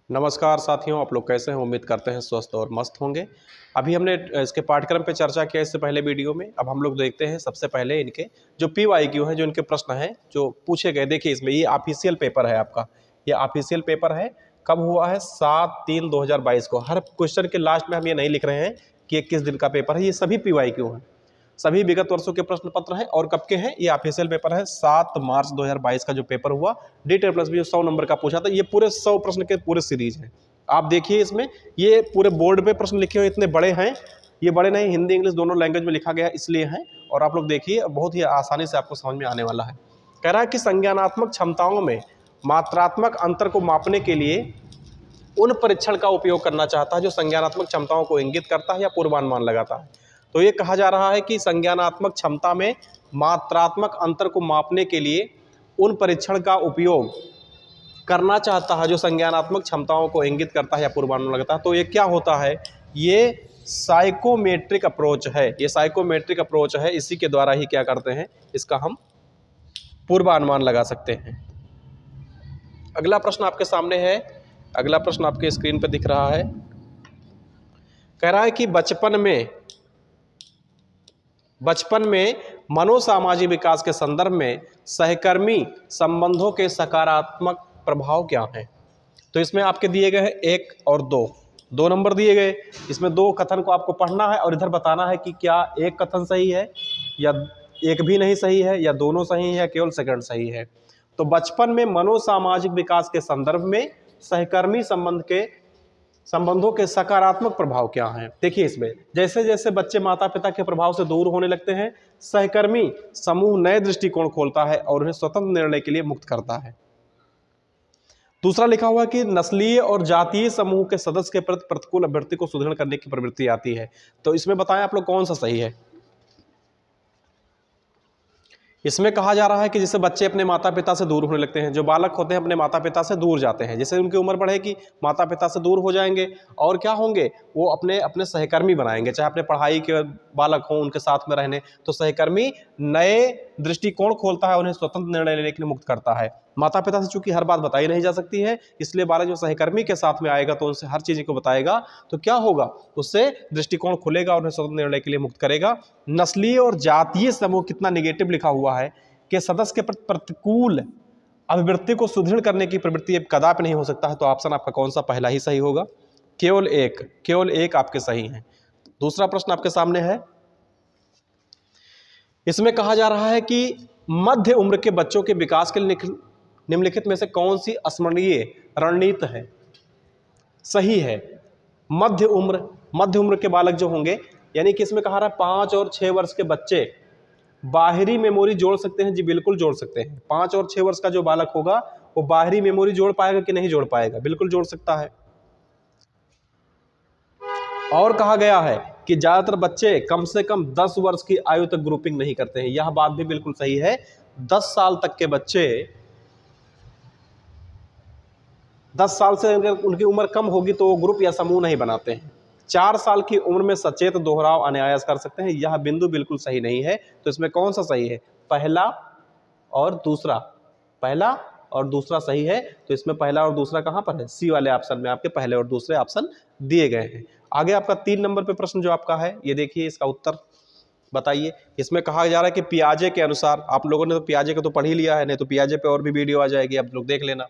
नमस्कार साथियों, आप लोग कैसे हैं? उम्मीद करते हैं स्वस्थ और मस्त होंगे। अभी हमने इसके पाठ्यक्रम पे चर्चा किया इससे पहले वीडियो में। अब हम लोग देखते हैं सबसे पहले इनके जो PYQ हैं, जो इनके प्रश्न हैं जो पूछे गए। देखिए इसमें ये ऑफिशियल पेपर है आपका, ये ऑफिशियल पेपर है। कब हुआ है? 7/3/2022 को। हर क्वेश्चन के लास्ट में हम ये नहीं लिख रहे हैं कि ये किस दिन का पेपर है। ये सभी PYQ हैं, सभी विगत वर्षों के प्रश्न पत्र हैं। और कब के हैं? ये ऑफिशियल पेपर है 7 मार्च 2022 का जो पेपर हुआ। DTET प्लस भी 100 नंबर का पूछा था। ये पूरे 100 प्रश्न के पूरे सीरीज हैं। आप देखिए इसमें ये पूरे बोर्ड पे प्रश्न लिखे हुए इतने बड़े हैं। ये बड़े नहीं, हिंदी इंग्लिश दोनों लैंग्वेज में लिखा गया इसलिए है। और आप लोग देखिए बहुत ही आसानी से आपको समझ में आने वाला है। कह रहा है कि संज्ञानात्मक क्षमताओं में मात्रात्मक अंतर को मापने के लिए उन परीक्षण का उपयोग करना चाहता है जो संज्ञानात्मक क्षमताओं को इंगित करता है या पूर्वानुमान लगाता है। तो ये कहा जा रहा है कि संज्ञानात्मक क्षमता में मात्रात्मक अंतर को मापने के लिए उन परीक्षण का उपयोग करना चाहता है जो संज्ञानात्मक क्षमताओं को इंगित करता है या पूर्वानुमान लगाता है। तो ये क्या होता है? ये साइकोमेट्रिक अप्रोच है। ये साइकोमेट्रिक अप्रोच है। इसी के द्वारा ही क्या करते हैं, इसका हम पूर्वानुमान लगा सकते हैं। अगला प्रश्न आपके सामने है। अगला प्रश्न आपके स्क्रीन पर दिख रहा है। कह रहा है कि बचपन में मनोसामाजिक विकास के संदर्भ में सहकर्मी संबंधों के सकारात्मक प्रभाव क्या हैं? तो इसमें आपके दिए गए हैं 1 और 2 नंबर दिए गए। इसमें 2 कथन को आपको पढ़ना है और इधर बताना है कि क्या एक कथन सही है या एक भी नहीं सही है या दोनों सही है या केवल सेकंड सही है। तो बचपन में मनोसामाजिक विकास के संदर्भ में सहकर्मी संबंधों के सकारात्मक प्रभाव क्या हैं? देखिए इसमें जैसे जैसे बच्चे माता पिता के प्रभाव से दूर होने लगते हैं, सहकर्मी समूह नए दृष्टिकोण खोलता है और उन्हें स्वतंत्र निर्णय के लिए मुक्त करता है। दूसरा लिखा हुआ है कि नस्लीय और जातीय समूह के सदस्य के प्रति प्रतिकूल अभ्यर्थी को सुदृढ़ करने की प्रवृत्ति आती है। तो इसमें बताएं आप लोग कौन सा सही है? इसमें कहा जा रहा है कि जैसे बच्चे अपने माता पिता से दूर होने लगते हैं, जो बालक होते हैं अपने माता पिता से दूर जाते हैं, जैसे उनकी उम्र बढ़ेगी माता पिता से दूर हो जाएंगे और क्या होंगे, वो अपने अपने सहकर्मी बनाएंगे, चाहे अपने पढ़ाई के बालक हों उनके साथ में रहने। तो सहकर्मी नए दृष्टिकोण खोलता है, उन्हें स्वतंत्र निर्णय लेने के लिए मुक्त करता है। माता पिता से चूंकि हर बात बताई नहीं जा सकती है, इसलिए बालक जो सहकर्मी के साथ में आएगा तो उनसे हर चीज़ को बताएगा, तो क्या होगा, उससे दृष्टिकोण खुलेगा और उन्हें स्वतंत्र निर्णय के लिए मुक्त करेगा। नस्लीय और जातीय समूह, कितना निगेटिव लिखा हुआ है, के सदस्य के प्रति प्रतिकूल अभिवृत्ति को सुदृढ़ करने की प्रवृत्ति अब कदापि नहीं हो सकता है। तो ऑप्शन आपका कौन सा? पहला ही सही होगा, केवल एक आपके सही हैं। दूसरा प्रश्न आपके सामने है। इसमें कहा जा रहा है कि मध्य उम्र के बच्चों के विकास के लिए निम्नलिखित में से कौन सी स्मरणीय रणनीति है? सही है, मध्य उम्र के बालक जो होंगे, यानी कि इसमें कहा रहा है 5 और 6 वर्ष के बच्चे बाहरी मेमोरी जोड़ सकते हैं। जी बिल्कुल जोड़ सकते हैं। 5 और 6 वर्ष का जो बालक होगा वो बाहरी मेमोरी जोड़ पाएगा कि नहीं जोड़ पाएगा? बिल्कुल जोड़ सकता है। और कहा गया है कि ज्यादातर बच्चे कम से कम 10 वर्ष की आयु तक ग्रुपिंग नहीं करते हैं। यह बात भी बिल्कुल सही है। 10 साल तक के बच्चे, 10 साल से अगर उनकी उम्र कम होगी तो वो ग्रुप या समूह नहीं बनाते हैं। 4 साल की उम्र में सचेत दोहराव अनायास कर सकते हैं। यह बिंदु बिल्कुल सही नहीं है। तो इसमें कौन सा सही है? पहला और दूसरा। पहला और दूसरा सही है। तो इसमें पहला और दूसरा कहां पर है? सी वाले ऑप्शन में आपके पहले और दूसरे ऑप्शन दिए गए हैं। आगे आपका 3 नंबर पे प्रश्न जो आपका है, ये देखिए, इसका उत्तर बताइए। इसमें कहा जा रहा है कि पियाजे के अनुसार, आप लोगों ने तो पियाजे को तो पढ़ ही लिया है, नहीं तो पियाजे पे और भी वीडियो आ जाएगी, आप लोग देख लेना।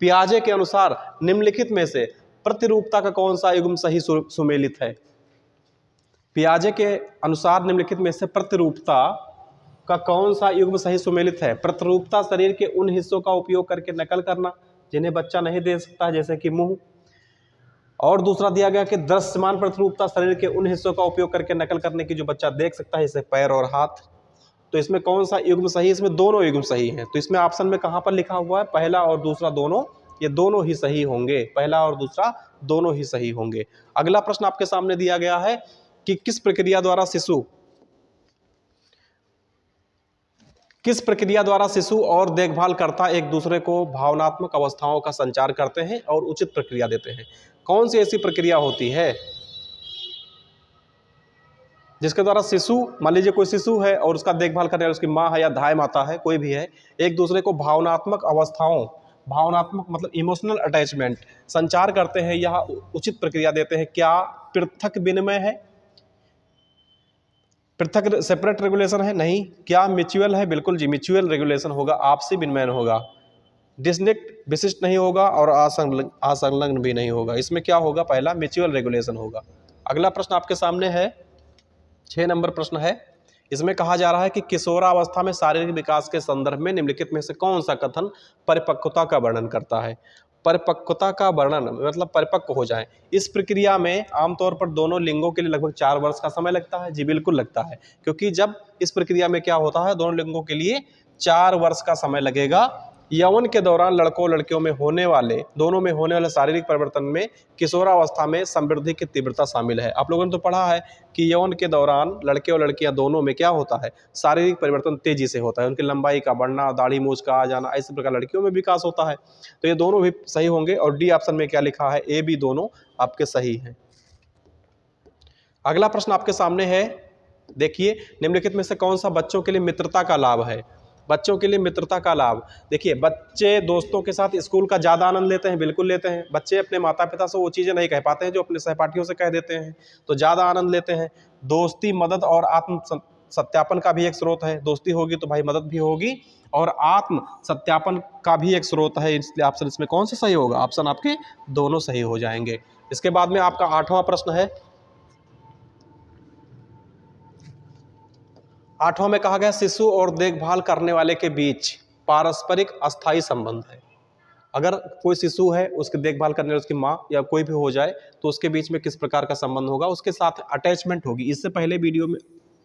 पियाजे के अनुसार निम्नलिखित में से प्रतिरूपता का कौन सा युग्म सही सुमेलित है? पियाजे के अनुसार निम्नलिखित में से प्रतिरूपता का कौन सा युग्म सही सुमेलित है? प्रतिरूपता शरीर के उन हिस्सों का उपयोग करके नकल करना जिन्हें बच्चा नहीं दे सकता, जैसे कि मुंह। और दूसरा दिया गया कि दृश्यमान प्रतिरूपता शरीर के उन हिस्सों का उपयोग करके नकल करने की जो बच्चा देख सकता है, जैसे पैर और हाथ। तो इसमें कौन सा युग्म सही? इसमें दोनों युग्म सही हैं। तो इसमें ऑप्शन में कहां पर लिखा हुआ है? पहला और दूसरा दोनों, ये दोनों ही सही होंगे। पहला और दूसरा दोनों ही सही होंगे। अगला प्रश्न आपके सामने दिया गया है कि किस प्रक्रिया द्वारा शिशु और देखभालकर्ता एक दूसरे को भावनात्मक अवस्थाओं का संचार करते हैं और उचित प्रक्रिया देते हैं? कौन सी ऐसी प्रक्रिया होती है जिसके द्वारा शिशु, मान लीजिए कोई शिशु है और उसका देखभाल करने वाली उसकी माँ है या दाई माता है, कोई भी है, एक दूसरे को भावनात्मक अवस्थाओं भावनात्मक मतलब इमोशनल अटैचमेंट, संचार करते हैं या उचित प्रक्रिया देते हैं। क्या पृथक विनिमय है? पृथक सेपरेट रेगुलेशन है? नहीं। क्या म्यूचुअल है? बिल्कुल जी, म्यूचुअल रेगुलेशन होगा, आपसी विनिमय होगा। डिस्टिंक्ट विशिष्ट नहीं होगा और असंलग्न भी नहीं होगा। इसमें क्या होगा? पहला म्यूचुअल रेगुलेशन होगा। अगला प्रश्न आपके सामने है, 6 नंबर प्रश्न है। इसमें कहा जा रहा है कि किशोरावस्था में शारीरिक विकास के संदर्भ में निम्नलिखित में से कौन सा कथन परिपक्वता का वर्णन करता है? परिपक्वता का वर्णन मतलब परिपक्व हो जाए। इस प्रक्रिया में आमतौर पर दोनों लिंगों के लिए लगभग 4 वर्ष का समय लगता है। जी बिल्कुल लगता है, क्योंकि जब इस प्रक्रिया में क्या होता है, दोनों लिंगों के लिए 4 वर्ष का समय लगेगा। यौवन के दौरान लड़कों लड़कियों में होने वाले, दोनों में होने वाले शारीरिक परिवर्तन में किशोरावस्था में समृद्धि की तीव्रता शामिल है। आप लोगों ने तो पढ़ा है कि यौवन के दौरान लड़के और लड़कियां दोनों में क्या होता है, शारीरिक परिवर्तन तेजी से होता है। उनकी लंबाई का बढ़ना, दाढ़ी मूछ का आ जाना, इसी प्रकार लड़कियों में विकास होता है। तो ये दोनों भी सही होंगे। और डी ऑप्शन में क्या लिखा है, ए बी दोनों आपके सही हैं। अगला प्रश्न आपके सामने है, देखिए निम्नलिखित में से कौन सा बच्चों के लिए मित्रता का लाभ है? बच्चों के लिए मित्रता का लाभ, देखिए बच्चे दोस्तों के साथ स्कूल का ज़्यादा आनंद लेते हैं। बिल्कुल लेते हैं। बच्चे अपने माता पिता से वो चीज़ें नहीं कह पाते हैं जो अपने सहपाठियों से कह देते हैं, तो ज़्यादा आनंद लेते हैं। दोस्ती, मदद और आत्म सत्यापन का भी एक स्रोत है। दोस्ती होगी तो भाई मदद भी होगी और आत्म सत्यापन का भी एक स्रोत है। इसलिए ऑप्शन इसमें कौन सा सही होगा? ऑप्शन आपके दोनों सही हो जाएंगे। इसके बाद में आपका 8वां प्रश्न है। 8वां में कहा गया शिशु और देखभाल करने वाले के बीच पारस्परिक अस्थायी संबंध है। अगर कोई शिशु है, उसकी देखभाल करने वाली उसकी माँ या कोई भी हो जाए, तो उसके बीच में किस प्रकार का संबंध होगा? उसके साथ अटैचमेंट होगी। इससे पहले वीडियो में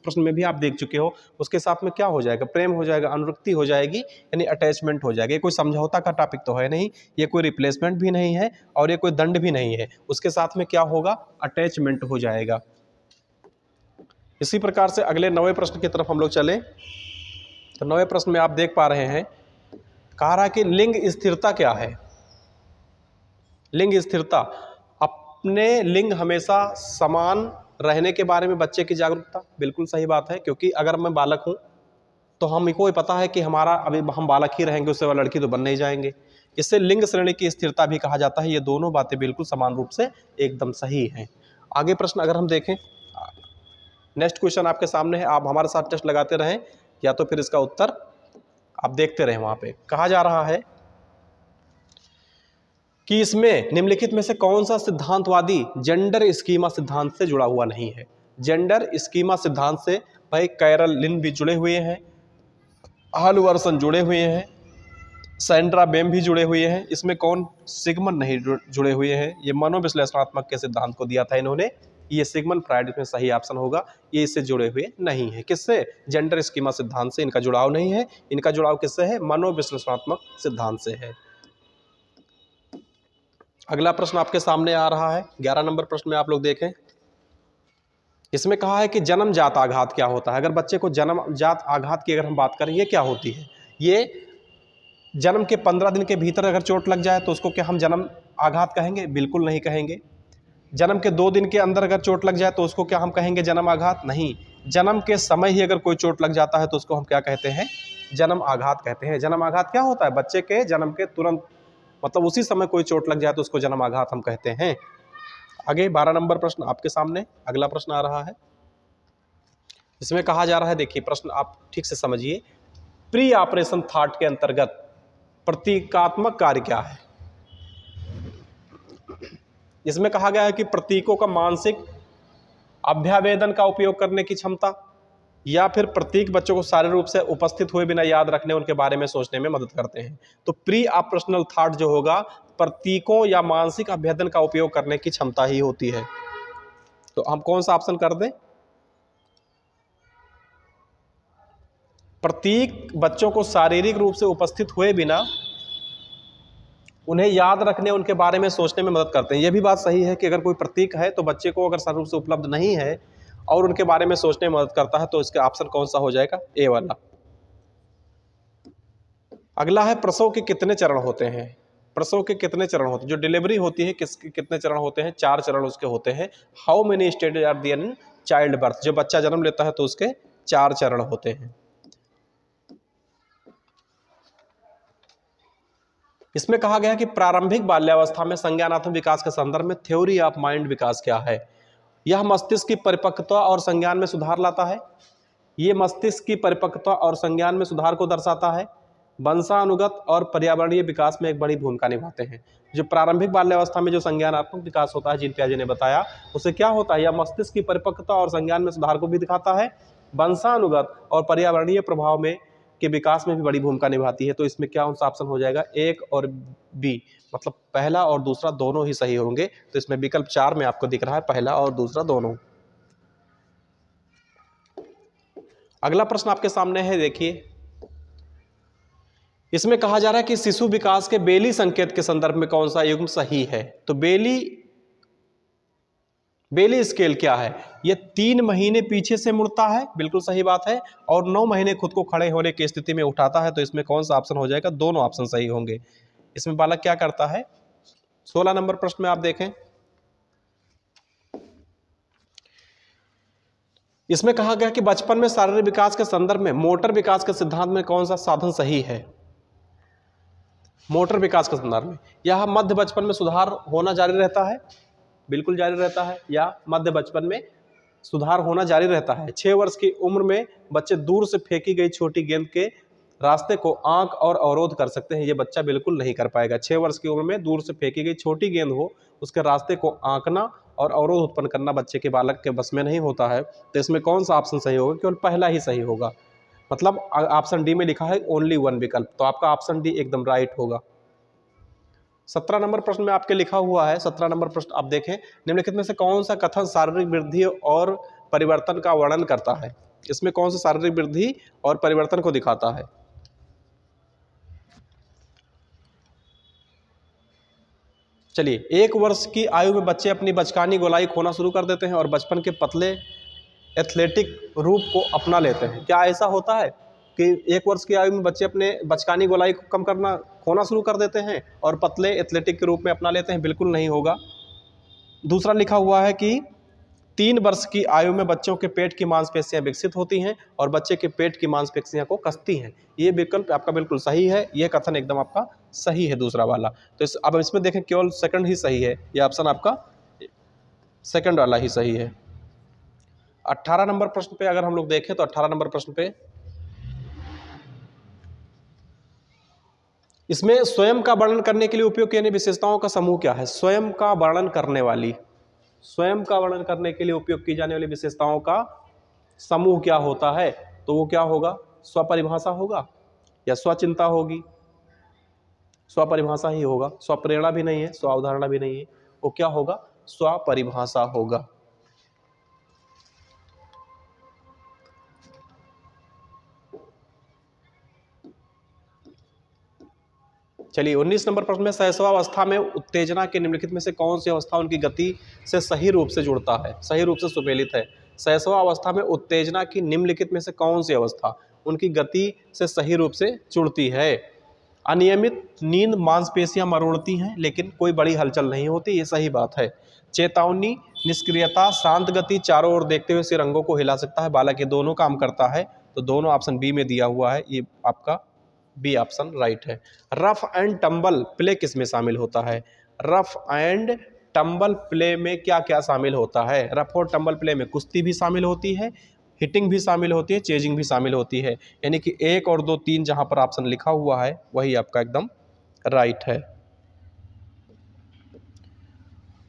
प्रश्न में भी आप देख चुके हो। उसके साथ में क्या हो जाएगा? प्रेम हो जाएगा, अनुरक्ति हो जाएगी, यानी अटैचमेंट हो जाएगा। ये कोई समझौता का टॉपिक तो है नहीं, ये कोई रिप्लेसमेंट भी नहीं है और ये कोई दंड भी नहीं है। उसके साथ में क्या होगा? अटैचमेंट हो जाएगा। इसी प्रकार से अगले 9वें प्रश्न की तरफ हम लोग चले। तो 9वें प्रश्न में आप देख पा रहे हैं, कहा रहा कि लिंग स्थिरता क्या है? लिंग स्थिरता, अपने लिंग हमेशा समान रहने के बारे में बच्चे की जागरूकता। बिल्कुल सही बात है, क्योंकि अगर मैं बालक हूं तो हमको पता है कि हमारा अभी हम बालक ही रहेंगे, उससे वह लड़की तो बन नहीं जाएंगे। इससे लिंग श्रेणी की स्थिरता भी कहा जाता है। ये दोनों बातें बिल्कुल समान रूप से एकदम सही हैं। आगे प्रश्न अगर हम देखें, नेक्स्ट क्वेश्चन आपके सामने है। आप हमारे साथ टेस्ट लगाते रहें या तो फिर इसका उत्तर आप देखते रहें। वहां पे कहा जा रहा है कि इसमें निम्नलिखित में से कौन सा सिद्धांतवादी जेंडर स्कीमा सिद्धांत से जुड़ा हुआ नहीं है? जेंडर स्कीमा सिद्धांत से भाई कैरल लिन भी जुड़े हुए हैं, हालवर्सन जुड़े हुए हैं, सैंड्रा बेम भी जुड़े हुए हैं। इसमें कौन? सिगमंड नहीं जुड़े हुए हैं। ये मनोविश्लेषणात्मक के सिद्धांत को दिया था इन्होंने। ये सिगमंड फ्राइड इसमें सही ऑप्शन होगा। ये इससे जुड़े हुए नहीं है। किससे? जेंडर स्कीमा सिद्धांत से इनका जुड़ाव नहीं है। इनका जुड़ाव किससे है? मनोविश्लेषणात्मक सिद्धांत से है। अगला प्रश्न आपके सामने आ रहा है, 11 नंबर प्रश्न में आप लोग देखें। इसमें कहा है कि जन्मजात आघात क्या होता है? अगर बच्चे को जन्मजात आघात की अगर हम बात करें, ये क्या होती है? ये जन्म के 15 दिन के भीतर अगर चोट लग जाए तो उसको क्या हम जन्म आघात कहेंगे? बिल्कुल नहीं कहेंगे। जन्म के 2 दिन के अंदर अगर चोट लग जाए तो उसको क्या हम कहेंगे? जन्म आघात? नहीं। जन्म के समय ही अगर कोई चोट लग जाता है तो उसको हम क्या कहते हैं? जन्म आघात कहते हैं। जन्म आघात क्या होता है? बच्चे के जन्म के तुरंत मतलब उसी समय कोई चोट लग जाए तो उसको जन्म आघात हम कहते हैं। आगे 12 नंबर प्रश्न आपके सामने अगला प्रश्न आ रहा है। इसमें कहा जा रहा है, देखिए प्रश्न आप ठीक से समझिए, प्री ऑपरेशन थॉट के अंतर्गत प्रतीकात्मक कार्य क्या है? इसमें कहा गया है कि प्रतीकों का मानसिक अभ्यावेदन का उपयोग करने की क्षमता, या फिर प्रतीक बच्चों को शारीरिक रूप से उपस्थित हुए बिना याद रखने, उनके बारे में सोचने में मदद करते हैं। तो प्री ऑपरेशनल थॉट जो होगा, प्रतीकों या मानसिक अभ्यावेदन का उपयोग करने की क्षमता ही होती है। तो हम कौन सा ऑप्शन कर दें? प्रतीक बच्चों को शारीरिक रूप से उपस्थित हुए बिना उन्हें याद रखने, उनके बारे में सोचने में मदद करते हैं। यह भी बात सही है कि अगर कोई प्रतीक है तो बच्चे को अगर शारीरिक रूप से उपलब्ध नहीं है और उनके बारे में सोचने में मदद करता है, तो इसका ऑप्शन कौन सा हो जाएगा? ए वाला। अगला है, प्रसव के कितने चरण होते हैं? प्रसव के कितने चरण होते हैं? जो डिलीवरी होती है किसके कितने चरण होते हैं? 4 चरण उसके होते हैं। How many stages are there in child birth? जो बच्चा जन्म लेता है तो उसके 4 चरण होते हैं। इसमें कहा गया कि प्रारंभिक बाल्यावस्था में संज्ञानात्मक विकास के संदर्भ में थ्योरी ऑफ माइंड विकास क्या है? यह मस्तिष्क की परिपक्वता और संज्ञान में सुधार लाता है। ये मस्तिष्क की परिपक्वता और संज्ञान में सुधार को दर्शाता है। वंशानुगत और पर्यावरणीय विकास में एक बड़ी भूमिका निभाते हैं। जो प्रारंभिक बाल्यावस्था में जो संज्ञानात्मक विकास होता है, जीन पियाजे ने बताया, उससे क्या होता है? यह मस्तिष्क की परिपक्वता और संज्ञान में सुधार को भी दिखाता है। वंशानुगत और पर्यावरणीय प्रभाव में के विकास में भी बड़ी भूमिका निभाती है। तो इसमें क्या सा ऑप्शन हो जाएगा? एक और बी, मतलब पहला और दूसरा दोनों ही सही होंगे। तो इसमें विकल्प 4 में आपको दिख रहा है पहला और दूसरा दोनों। अगला प्रश्न आपके सामने है, देखिए। इसमें कहा जा रहा है कि शिशु विकास के बेली संकेत के संदर्भ में कौन सा युग्म सही है? तो बेली स्केल क्या है? यह 3 महीने पीछे से मुड़ता है, बिल्कुल सही बात है, और 9 महीने खुद को खड़े होने की स्थिति में उठाता है। तो इसमें कौन सा ऑप्शन हो जाएगा? दोनों ऑप्शन सही होंगे। इसमें बालक क्या करता है? 16 नंबर प्रश्न में आप देखें, इसमें कहा गया कि बचपन में शारीरिक विकास के संदर्भ में मोटर विकास के सिद्धांत में कौन सा साधन सही है? मोटर विकास के संदर्भ में यह मध्य बचपन में सुधार होना जारी रहता है, बिल्कुल जारी रहता है, या मध्य बचपन में सुधार होना जारी रहता है। 6 वर्ष की उम्र में बच्चे दूर से फेंकी गई छोटी गेंद के रास्ते को आंक और अवरोध कर सकते हैं। ये बच्चा बिल्कुल नहीं कर पाएगा। 6 वर्ष की उम्र में दूर से फेंकी गई छोटी गेंद हो, उसके रास्ते को आंकना और अवरोध उत्पन्न करना बच्चे के बालक के बस में नहीं होता है। तो इसमें कौन सा ऑप्शन सही होगा? केवल पहला ही सही होगा। मतलब ऑप्शन डी में लिखा है ओनली 1 विकल्प, तो आपका ऑप्शन डी एकदम राइट होगा। 17 नंबर प्रश्न में आपके लिखा हुआ है, 17 नंबर प्रश्न आप देखें, निम्नलिखित में से कौन सा कथन शारीरिक वृद्धि और परिवर्तन का वर्णन करता है? इसमें कौन सा शारीरिक वृद्धि और परिवर्तन को दिखाता है? चलिए, 1 वर्ष की आयु में बच्चे अपनी बचकानी गोलाई खोना शुरू कर देते हैं और बचपन के पतले एथलेटिक रूप को अपना लेते हैं। क्या ऐसा होता है कि 1 वर्ष की आयु में बच्चे अपने बचकानी गोलाई को कम करना खोना शुरू कर देते हैं और पतले एथलेटिक के रूप में अपना लेते हैं? बिल्कुल नहीं होगा। दूसरा लिखा हुआ है कि 3 वर्ष की आयु में बच्चों के पेट की मांसपेशियां विकसित होती हैं और बच्चे के पेट की मांसपेशियां को कसती हैं। ये विकल्प आपका बिल्कुल सही है, ये कथन एकदम आपका सही है, दूसरा वाला। तो अब इसमें देखें, केवल सेकंड ही सही है, ये ऑप्शन आपका सेकंड वाला ही सही है। 18 नंबर प्रश्न पे अगर हम लोग देखें तो 18 नंबर प्रश्न पे इसमें स्वयं का वर्णन करने के लिए उपयोग किए विशेषताओं का समूह क्या है? स्वयं का वर्णन करने वाली, स्वयं का वर्णन करने के लिए उपयोग की जाने वाली विशेषताओं का समूह क्या होता है? तो वो क्या होगा? स्वपरिभाषा होगा या स्वचिंता होगी? स्वपरिभाषा ही होगा। स्वप्रेरणा भी नहीं है, स्वावधारणा भी नहीं है, वो क्या होगा? स्वपरिभाषा होगा। चलिए, 19 नंबर प्रश्न में शैशवावस्था में उत्तेजना के निम्नलिखित में से कौन सी अवस्था उनकी गति से सही रूप से जुड़ता है, सही रूप से सुमेलित है? शैशवावस्था में उत्तेजना की निम्नलिखित में से कौन सी अवस्था उनकी गति से सही रूप से जुड़ती है? अनियमित नींद, मांसपेशियां मरोड़ती हैं लेकिन कोई बड़ी हलचल नहीं होती, ये सही बात है। चेतावनी, निष्क्रियता, शांत गति, चारों ओर देखते हुए सिर अंगों को हिला सकता है, बालक ये दोनों काम करता है। तो दोनों ऑप्शन बी में दिया हुआ है, ये आपका बी ऑप्शन राइट है। रफ एंड टंबल प्ले किस में शामिल होता है? रफ एंड टंबल प्ले में क्या क्या शामिल होता है? रफ और टंबल प्ले में कुश्ती भी शामिल होती है, हिटिंग भी शामिल होती है, चेजिंग भी शामिल होती है। यानी कि 1 और 2 3 जहां पर ऑप्शन लिखा हुआ है वही आपका एकदम राइट है।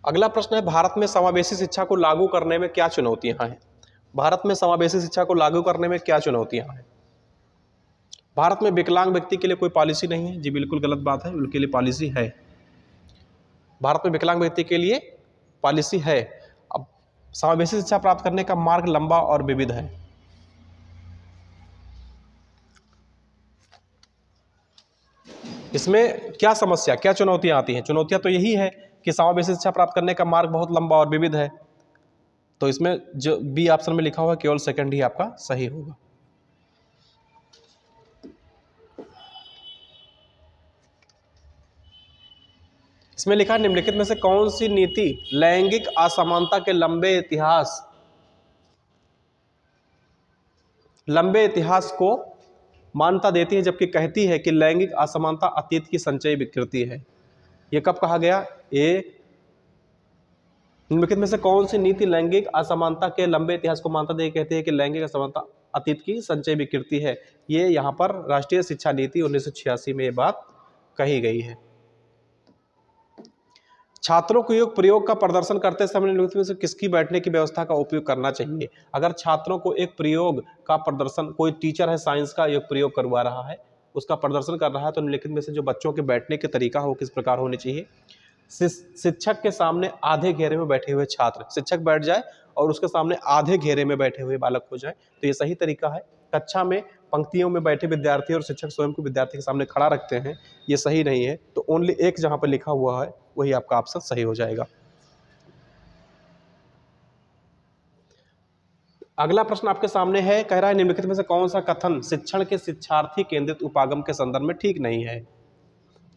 अगला प्रश्न है, भारत में समावेशी शिक्षा को लागू करने में क्या चुनौतियां हैं? भारत में समावेशी शिक्षा को लागू करने में क्या चुनौतियां हैं? भारत में विकलांग व्यक्ति के लिए कोई पॉलिसी नहीं है, जी बिल्कुल गलत बात है, उनके लिए पॉलिसी है। भारत में विकलांग व्यक्ति के लिए पॉलिसी है। अब समावेशी शिक्षा प्राप्त करने का मार्ग लंबा और विविध है। इसमें क्या समस्या, क्या चुनौतियां आती हैं? चुनौतियां तो यही है कि समावेशी शिक्षा प्राप्त करने का मार्ग बहुत लंबा और विविध है। तो इसमें जो बी ऑप्शन में लिखा हुआ है केवल सेकंड ही आपका सही होगा। इसमें लिखा है, निम्नलिखित में से कौन सी नीति लैंगिक असमानता के लंबे इतिहास को मान्यता देती है, जबकि कहती है कि लैंगिक असमानता अतीत की संचयी विकृति है। ये कब कहा गया? निम्नलिखित में से कौन सी नीति लैंगिक असमानता के लंबे इतिहास को मान्यता दे कहती है कि लैंगिक असमानता अतीत की संचयी विकृति है? ये यहाँ पर राष्ट्रीय शिक्षा नीति 1986 में ये बात कही गई है। छात्रों को योग प्रयोग का प्रदर्शन करते समय निम्नलिखित में से किसकी बैठने की व्यवस्था का उपयोग करना चाहिए? अगर छात्रों को एक प्रयोग का प्रदर्शन, कोई टीचर है साइंस का योग प्रयोग करवा रहा है, उसका प्रदर्शन कर रहा है, तो निम्नलिखित में से जो बच्चों के बैठने के तरीका हो किस प्रकार होने चाहिए? शिक्षक के सामने आधे घेरे में बैठे हुए छात्र, शिक्षक बैठ जाए और उसके सामने आधे घेरे में बैठे हुए बालक हो जाए, तो ये सही तरीका है। कक्षा में पंक्तियों में बैठे विद्यार्थी और शिक्षक स्वयं को विद्यार्थी के सामने खड़ा रखते हैं, ये सही नहीं है। तो ओनली एक जहां पर लिखा हुआ है वही आपका ऑप्शन सही हो जाएगा। अगला प्रश्न आपके सामने है, कह रहा है निम्नलिखित में से कौन सा कथन शिक्षण के शिक्षार्थी केंद्रित उपागम के संदर्भ में ठीक नहीं है?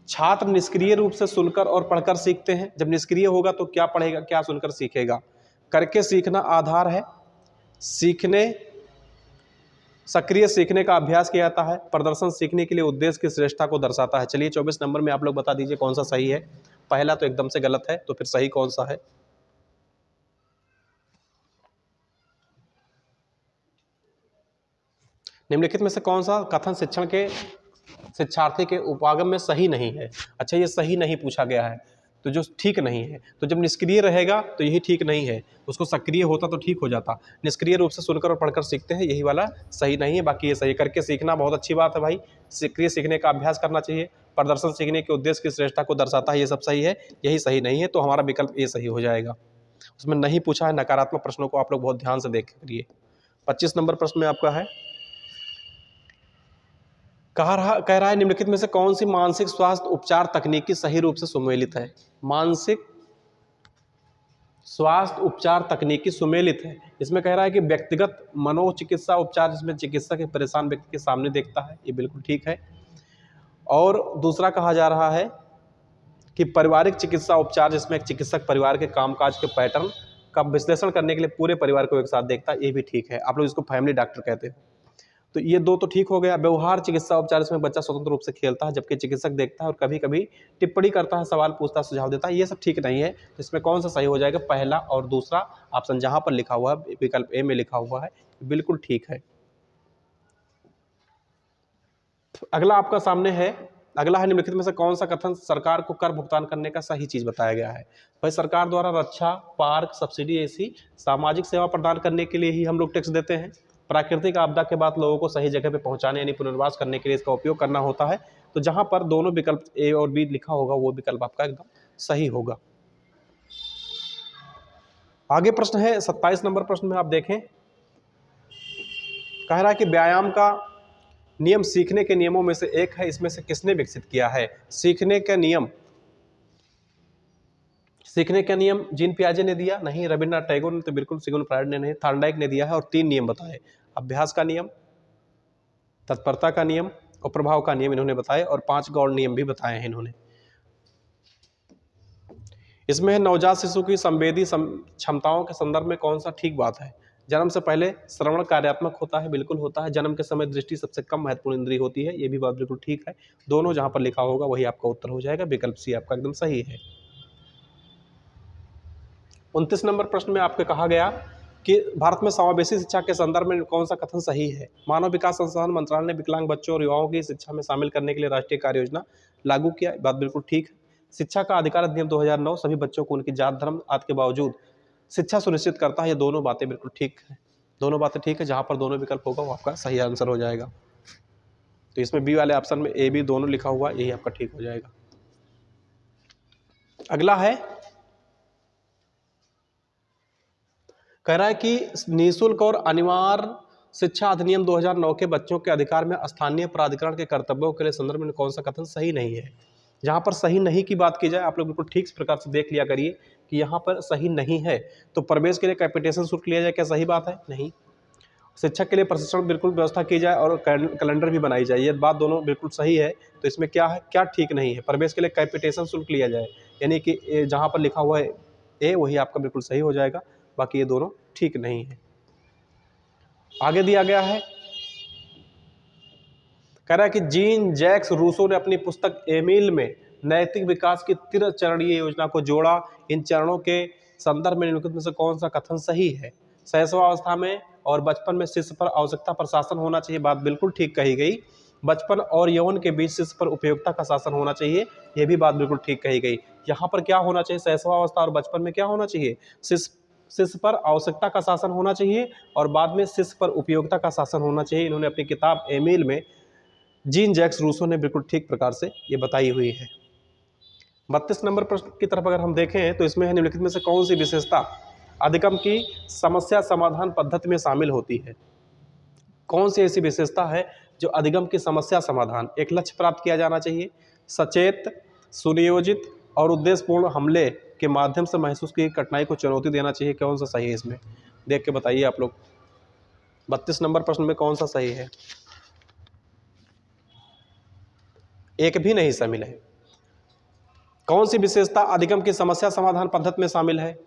छात्र निष्क्रिय रूप से सुनकर और पढ़कर सीखते हैं। जब निष्क्रिय होगा तो क्या पढ़ेगा, क्या सुनकर सीखेगा? करके सीखना आधार है, सक्रिय सीखने का अभ्यास किया जाता है, प्रदर्शन सीखने के लिए उद्देश्य की श्रेष्ठता को दर्शाता है। चलिए 24 नंबर में आप लोग बता दीजिए कौन सा सही है। पहला तो एकदम से गलत है, तो फिर सही कौन सा है? निम्नलिखित में से कौन सा कथन शिक्षण के शिक्षार्थी के उपागम में सही नहीं है? अच्छा, ये सही नहीं पूछा गया है, तो जो ठीक नहीं है, तो जब निष्क्रिय रहेगा तो यही ठीक नहीं है, उसको सक्रिय होता तो ठीक हो जाता। निष्क्रिय रूप से सुनकर और पढ़कर सीखते हैं, यही वाला सही नहीं है, बाकी ये सही। करके सीखना बहुत अच्छी बात है भाई, सक्रिय सीखने का अभ्यास करना चाहिए, प्रदर्शन सीखने के उद्देश्य की श्रेष्ठता को दर्शाता है, ये सब सही है, यही सही नहीं है, तो हमारा विकल्प ये सही हो जाएगा। उसमें नहीं पूछा है, नकारात्मक प्रश्नों को आप लोग बहुत ध्यान से देख करिए। 25 नंबर प्रश्न में आपका है, कह रहा है निम्नलिखित में से कौन सी मानसिक स्वास्थ्य उपचार तकनीकी सही रूप से सुमेलित है? मानसिक स्वास्थ्य उपचार तकनीकी सुमेलित है। इसमें कह रहा है कि व्यक्तिगत मनोचिकित्सा उपचार, जिसमें चिकित्सक एक परेशान व्यक्ति के सामने देखता है, ये बिल्कुल ठीक है। और दूसरा कहा जा रहा है कि पारिवारिक चिकित्सा उपचार, जिसमें एक चिकित्सक परिवार के कामकाज के पैटर्न का विश्लेषण करने के लिए पूरे परिवार को एक साथ देखता है, ये भी ठीक है। आप लोग इसको फैमिली डॉक्टर कहते हैं। तो ये दो तो ठीक हो गया। व्यवहार चिकित्सा उपचार, इसमें बच्चा स्वतंत्र रूप से खेलता है जबकि चिकित्सक देखता है और कभी कभी टिप्पणी करता है, सवाल पूछता है, सुझाव देता है, ये सब ठीक नहीं है। तो इसमें कौन सा सही हो जाएगा? पहला और दूसरा ऑप्शन जहां पर लिखा हुआ है, विकल्प ए में लिखा हुआ है, बिल्कुल ठीक है। अगला आपका सामने है, अगला है निम्नलिखित में से कौन सा कथन सरकार को कर भुगतान करने का सही चीज बताया गया है? भाई सरकार द्वारा रक्षा, पार्क, सब्सिडी ऐसी सामाजिक सेवा प्रदान करने के लिए ही हम लोग टैक्स देते हैं। प्राकृतिक आपदा के बाद लोगों को सही जगह पे पहुंचाने यानी पुनर्वास करने के लिए इसका उपयोग करना होता है। तो जहां पर दोनों विकल्प ए और बी लिखा होगा वो विकल्प आपका एकदम सही होगा। आगे प्रश्न है 27 नंबर प्रश्न में आप देखें, कह रहा है कि व्यायाम का नियम सीखने के नियमों में से एक है, इसमें से किसने विकसित किया है? सीखने का नियम जीन पियाजे ने दिया? नहीं। रविन्द्रनाथ टैगोर ने तो बिल्कुल, सिगमुंड फ्रायड ने नहीं, थॉर्नडाइक ने दिया है। और 3 नियम बताए, अभ्यास का नियम, तत्परता का नियम और प्रभाव का नियम इन्होंने बताए, और 5 गौण नियम भी बताए हैं इन्होंने। इसमें नवजात शिशु की संवेदी क्षमताओं के संदर्भ में कौन सा ठीक बात है? जन्म से पहले श्रवण कार्यात्मक होता है, बिल्कुल होता है। जन्म के समय दृष्टि सबसे कम महत्वपूर्ण इंद्रिय होती है, ये भी बात बिल्कुल ठीक है। दोनों जहां पर लिखा होगा वही आपका उत्तर हो जाएगा, विकल्प सी आपका एकदम सही है। 29 नंबर प्रश्न में आपके कहा गया कि भारत में समावेशी शिक्षा के संदर्भ में कौन सा कथन सही है? मानव विकास संस्थान मंत्रालय ने विकलांग बच्चों और युवाओं की शिक्षा में शामिल करने के लिए राष्ट्रीय कार्य योजना लागू किया, बात बिल्कुल ठीक है। शिक्षा का अधिकार अधिनियम 2009 सभी बच्चों को उनकी जात, धर्म आदि के बावजूद शिक्षा सुनिश्चित करता है, ये दोनों बातें बिल्कुल ठीक है। दोनों बातें ठीक है, जहां पर दोनों विकल्प होगा वो आपका सही आंसर हो जाएगा। तो इसमें बी वाले ऑप्शन में ए बी दोनों लिखा हुआ, यही आपका ठीक हो जाएगा। अगला है, कह रहा है कि निःशुल्क और अनिवार्य शिक्षा अधिनियम 2009 के बच्चों के अधिकार में स्थानीय प्राधिकरण के कर्तव्यों के लिए संदर्भ में कौन सा कथन सही नहीं है? जहां पर सही नहीं की बात की जाए, आप लोग बिल्कुल ठीक इस प्रकार से देख लिया करिए कि यहाँ पर सही नहीं है। तो प्रवेश के लिए कैपिटेशन शुल्क लिया जाए, क्या सही बात है? नहीं। शिक्षक के लिए प्रशिक्षण बिल्कुल व्यवस्था की जाए और कैलेंडर भी बनाई जाए, ये बात दोनों बिल्कुल सही है। तो इसमें क्या है, क्या ठीक नहीं है? प्रवेश के लिए कैपिटेशन शुल्क लिया जाए, यानी कि जहाँ पर लिखा हुआ है ए वही आपका बिल्कुल सही हो जाएगा, बाकी ये दोनों ठीक नहीं है। आगे दिया गया है, कह रहा है कि जीन जैक्स रूसो ने अपनी पुस्तक एमिल में नैतिक विकास की 13 चरणीय योजना को जोड़ा। इन चरणों के संदर्भ में निम्नलिखित में से कौन सा कथन सही है? शैशवावस्था में और बचपन में शिष्य पर आवश्यकता पर शासन होना चाहिए, बात बिल्कुल ठीक कही गई। बचपन और यौवन के बीच शिष्य पर उपयोगिता का शासन होना चाहिए, यह भी बात बिल्कुल ठीक कही गई। यहाँ पर क्या होना चाहिए? शैशवावस्था और बचपन में क्या होना चाहिए? शिष्य पर आवश्यकता का शासन होना चाहिए और बाद में शिष्य पर उपयोगिता का शासन होना चाहिए। इन्होंने अपनी किताब एमिल में जीन जैक्स रूसो ने बिल्कुल ठीक प्रकार से ये बताई हुई है। 32 नंबर प्रश्न की तरफ अगर हम देखें तो इसमें है निम्नलिखित में से कौन सी विशेषता अधिगम की समस्या समाधान पद्धति में शामिल होती है? कौन सी ऐसी विशेषता है जो अधिगम की समस्या समाधान, एक लक्ष्य प्राप्त किया जाना चाहिए, सचेत, सुनियोजित और उद्देश्यपूर्ण हमले के माध्यम से महसूस की कठिनाई को चुनौती देना चाहिए, कौन सा सही है? इसमें देख के बताइए आप लोग। 32 नंबर प्रश्न में कौन सा सही है? एक भी नहीं शामिल है। कौन सी विशेषता अधिगम की समस्या समाधान पद्धति में शामिल है?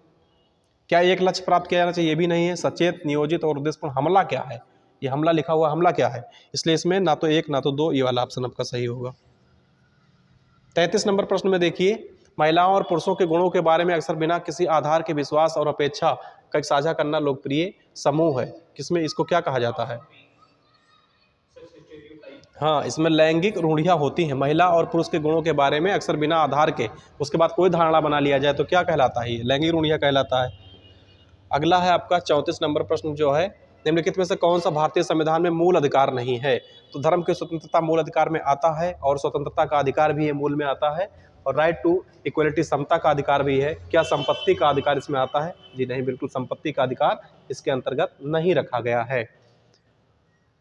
क्या एक लक्ष्य प्राप्त किया जाना चाहिए? ये भी नहीं है। सचेत, नियोजित और उद्देश्यपूर्ण हमला क्या है? ये हमला लिखा हुआ हमला क्या है? इसलिए इसमें ना तो एक ना तो दो, ये वाला ऑप्शन आपका सही होगा। 33 नंबर प्रश्न में देखिए, महिलाओं और पुरुषों के गुणों के बारे में अक्सर बिना किसी आधार के विश्वास और अपेक्षा का साझा करना लोकप्रिय समूह है, किसमें इसको क्या कहा जाता है? हाँ, इसमें लैंगिक रूढ़ियाँ होती हैं। महिला और पुरुष के गुणों के बारे में अक्सर बिना आधार के उसके बाद कोई धारणा बना लिया जाए तो क्या कहलाता है? ये लैंगिक रूढ़ियाँ कहलाता है। अगला है आपका 34 नंबर प्रश्न जो है, निम्नलिखित में से कौन सा भारतीय संविधान में मूल अधिकार नहीं है? तो धर्म की स्वतंत्रता मूल अधिकार में आता है और स्वतंत्रता का अधिकार भी ये मूल में आता है और राइट टू इक्वलिटी समता का अधिकार भी है। क्या संपत्ति का अधिकार इसमें आता है? जी नहीं, बिल्कुल संपत्ति का अधिकार इसके अंतर्गत नहीं रखा गया है।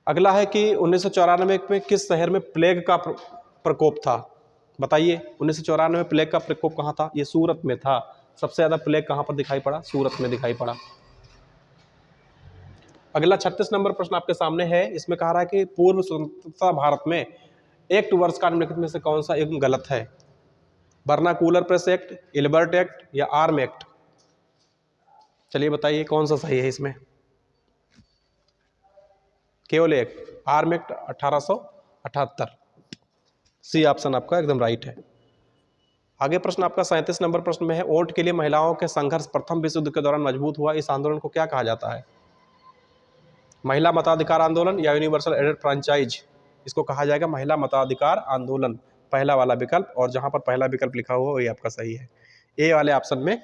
अगला है कि 1994 में किस शहर में प्लेग का प्रकोप था? बताइए, 1994 में प्लेग का प्रकोप कहाँ था? ये सूरत में था। सबसे ज्यादा प्लेग कहाँ पर दिखाई पड़ा? सूरत में दिखाई पड़ा। अगला 36 नंबर प्रश्न आपके सामने है। इसमें कहा रहा है कि पूर्व स्वतंत्रता भारत में एक्ट वर्ष का निम्नलिखित में से कौन सा एक गलत है? बर्नाकूलर प्रेस एक्ट, इल्बर्ट एक्ट या आर्म एक्ट? चलिए बताइए कौन सा सही है इसमें? केवल एक, आर्म एक्ट 1878। सी ऑप्शन आपका एकदम राइट है। आगे प्रश्न आपका 37 नंबर प्रश्न में है, वोट के लिए महिलाओं के संघर्ष प्रथम विश्व युद्ध के दौरान मजबूत हुआ, इस आंदोलन को क्या कहा जाता है? महिला मताधिकार आंदोलन या यूनिवर्सल एडेड फ्रेंचाइज? इसको कहा जाएगा महिला मताधिकार आंदोलन, पहला वाला विकल्प, और जहां पर पहला विकल्प लिखा हुआ वही आपका सही है। ए वाले ऑप्शन में